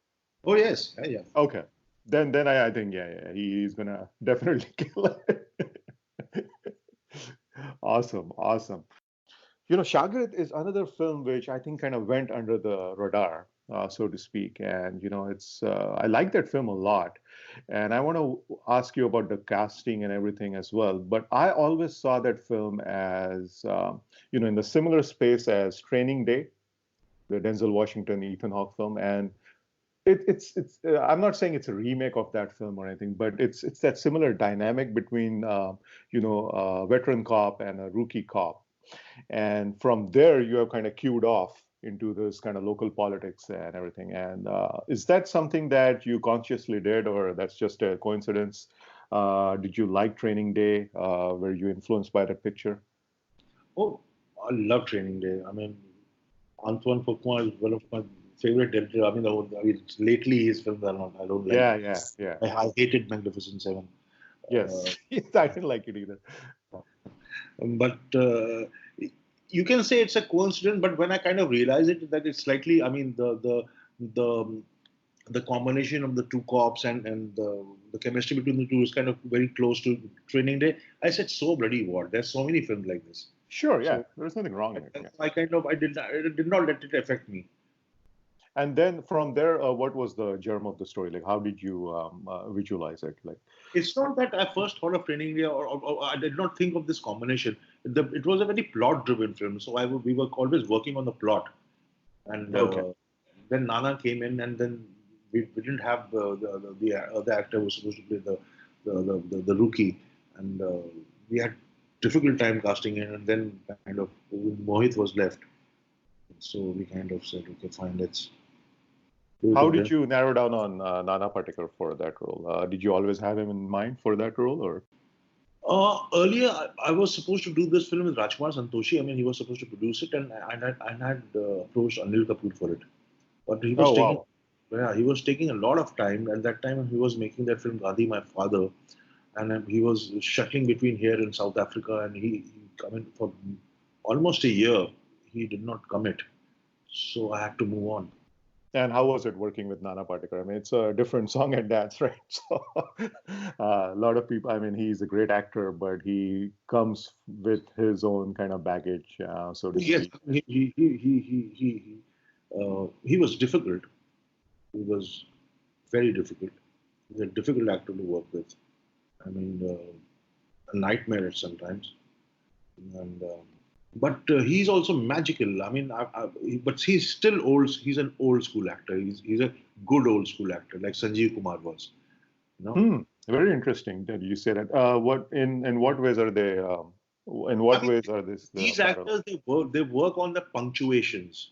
Oh yes, yeah, yeah. Okay, then I think yeah, he's gonna definitely kill it. Awesome, awesome. Shagird is another film which I think kind of went under the radar, so to speak. And, it's I like that film a lot. And I want to ask you about the casting and everything as well. But I always saw that film as, in the similar space as Training Day, the Denzel Washington, Ethan Hawke film. And it's I'm not saying it's a remake of that film or anything, but it's that similar dynamic between, a veteran cop and a rookie cop, and from there you have kind of queued off into this kind of local politics and everything. And is that something that you consciously did, or that's just a coincidence? Did you like Training Day? Were you influenced by that picture? Oh, I love Training Day. I mean, Antoine Fuqua is one of my favorite directors. I mean, lately his films are not. I don't like. Yeah, yeah, yeah. I hated Magnificent Seven. Yes, I didn't like it either. But you can say it's a coincidence. But when I kind of realize it, that it's slightly. I mean, the the combination of the two cops and the chemistry between the two is kind of very close to Training Day. I said, so bloody what? There's so many films like this. Sure, yeah, So there's nothing wrong in it. Yeah. I did not let it affect me. And then from there, what was the germ of the story? Like, how did you visualize it? Like, It's not that I first thought of Training Day, or I did not think of this combination. It was a very plot-driven film, so we were always working on the plot. And okay, then Nana came in, and then we didn't have the other actor who was supposed to play the rookie, and we had difficult time casting it. And then kind of Mohit was left, so we kind of said, okay, fine, let's do it how with did them. you narrow down on Nana Patekar for that role? Did you always have him in mind for that role, or? Earlier, I was supposed to do this film with Rajkumar Santoshi. I mean, he was supposed to produce it, and I had approached Anil Kapoor for it, but Oh wow. he was taking a lot of time. At that time, he was making that film Gandhi, My Father, and he was shuttling between here and South Africa, and I mean, for almost a year, he did not commit. So I had to move on. And how was it working with Nana Patekar? I mean, it's a different song and dance, right? So a lot of people. I mean, he's a great actor, but he comes with his own kind of baggage, so to Yes, speak. he was difficult. He was very difficult. He's a difficult actor to work with. I mean, a nightmare at sometimes. And but he's also magical. I mean, but he's still old. He's an old school actor. He's a good old school actor, like Sanjeev Kumar was. You know, Hmm. Very interesting that you say that. What in what ways are they? In I what mean, ways are this the these parallel? actors they work on the punctuations.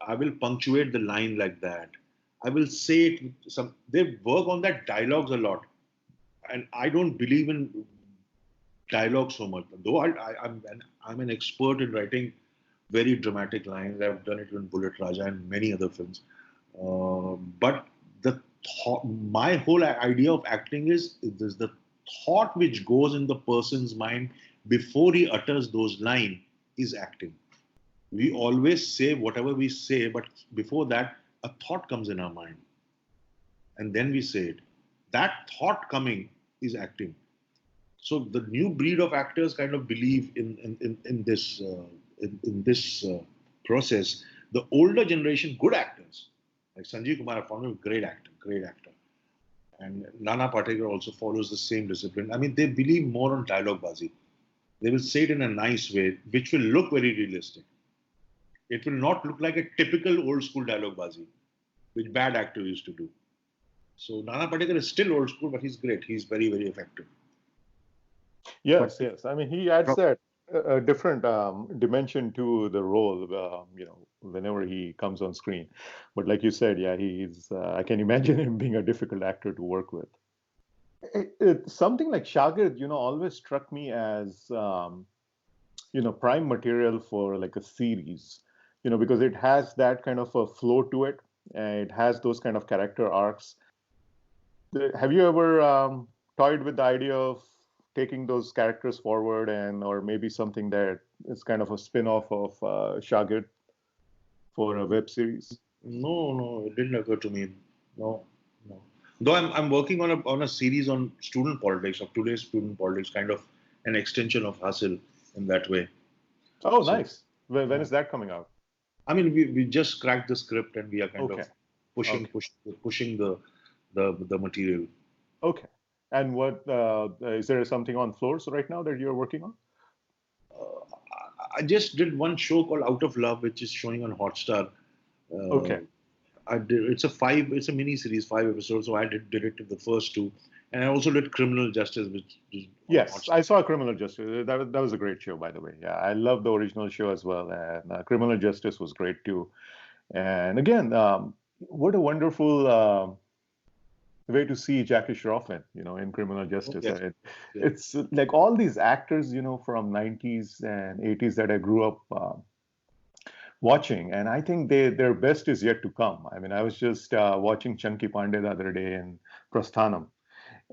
I will punctuate the line like that. I will say it with some. They work on that dialogues a lot, and I don't believe in dialogue so much. Though I'm an expert in writing very dramatic lines. I've done it in Bullet Raja and many other films. But my whole idea of acting is the thought which goes in the person's mind before he utters those lines is acting. We always say whatever we say, but before that, a thought comes in our mind, and then we say it. That thought coming is acting. So the new breed of actors kind of believe in this process. The older generation, good actors like Sanjeev Kumar, I found him a great actor, and Nana Patekar also follows the same discipline. I mean, they believe more on dialogue bazi. They will say it in a nice way, which will look very realistic. It will not look like a typical old school dialogue bazi, which bad actor used to do. So Nana Patekar is still old school, but he's great. He's very, very effective. But Yes, yes. I mean, he adds that a different dimension to the role, whenever he comes on screen. But like you said, yeah, he's. I can imagine him being a difficult actor to work with. Something like Shagird, always struck me as, prime material for like a series, because it has that kind of a flow to it, and it has those kind of character arcs. Have you ever toyed with the idea of taking those characters forward, and or maybe something that is kind of a spin-off of Shagird for a web series? no, no, it didn't occur to me. No, no. Though I'm working on a series on student politics, of today's student politics, kind of an extension of Haasil in that way. Oh, So nice. When yeah. is that coming out? I mean, we just cracked the script and we are kind Okay, of pushing okay, push, pushing the material. okay. And what is there something on floors right now that you're working on? I just did one show called Out of Love, which is showing on Hotstar. Uh, Okay. it's a mini series, 5 episodes. So I did it the first two, and I also did Criminal Justice, which is on Yes, Hotstar. I saw Criminal Justice. That was a great show, by the way. Yeah, I love the original show as well, and Criminal Justice was great too. And again, what a wonderful way to see Jackie Shroff in Criminal Oh, Justice. yes, yes, It's like all these actors, from 90s and 80s that I grew up watching, and I think their best is yet to come. I mean, I was just watching Chunky Pandey the other day in Prasthanam,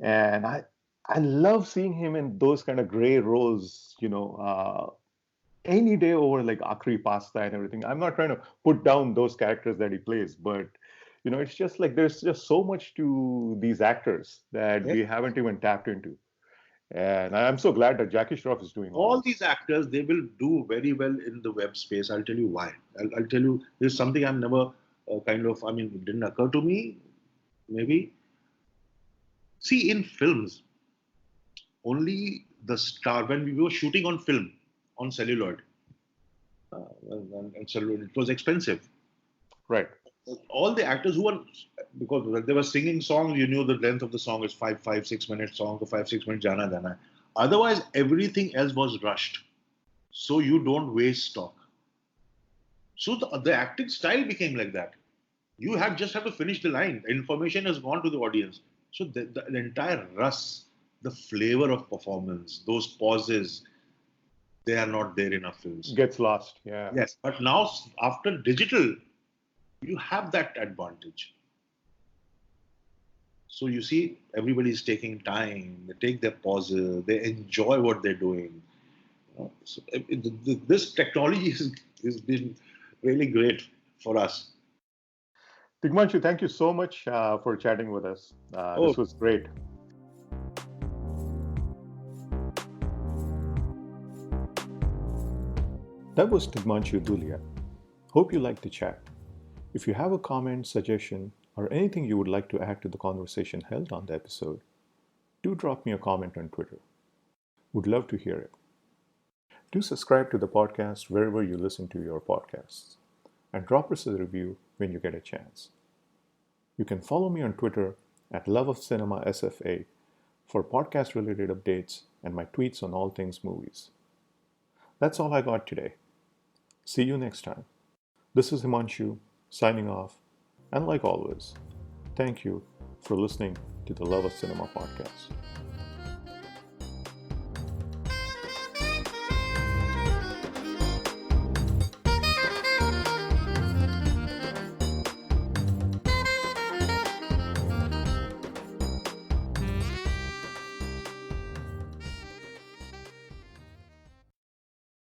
and I love seeing him in those kind of gray roles, any day over like Akri Pasta and everything. I'm not trying to put down those characters that he plays, but it's just like there's just so much to these actors that yes. we haven't even tapped into. And I'm so glad that Jackie Shroff is doing all All this. these actors, they will do very well in the web space. I'll tell you why. I'll tell you, there's something I've never I mean, it didn't occur to me, maybe. See, in films, only the star, when we were shooting on film, on celluloid, and celluloid, it was expensive. Right. All the actors who were, because when they were singing songs, you knew the length of the song is 6 minute song, or 5 6 minute jana jana. Otherwise, everything else was rushed. So you don't waste stock. So the acting style became like that. You just have to finish the line. The information has gone to the audience. So the entire rush, the flavor of performance, those pauses, they are not there in our films. Gets lost. Yeah. Yes, but now after digital, you have that advantage. So you see, everybody is taking time. They take their pauses. They enjoy what they're doing. So this technology has been really great for us. Tigmanshu, thank you so much for chatting with us. Oh, This was great. That was Tigmanshu Dhulia. Hope you liked the chat. If you have a comment, suggestion, or anything you would like to add to the conversation held on the episode, do drop me a comment on Twitter. Would love to hear it. Do subscribe to the podcast wherever you listen to your podcasts, and drop us a review when you get a chance. You can follow me on Twitter at loveofcinemasf for podcast-related updates and my tweets on all things movies. That's all I got today. See you next time. This is Himanshu, signing off, and like always, thank you for listening to the Love of Cinema podcast.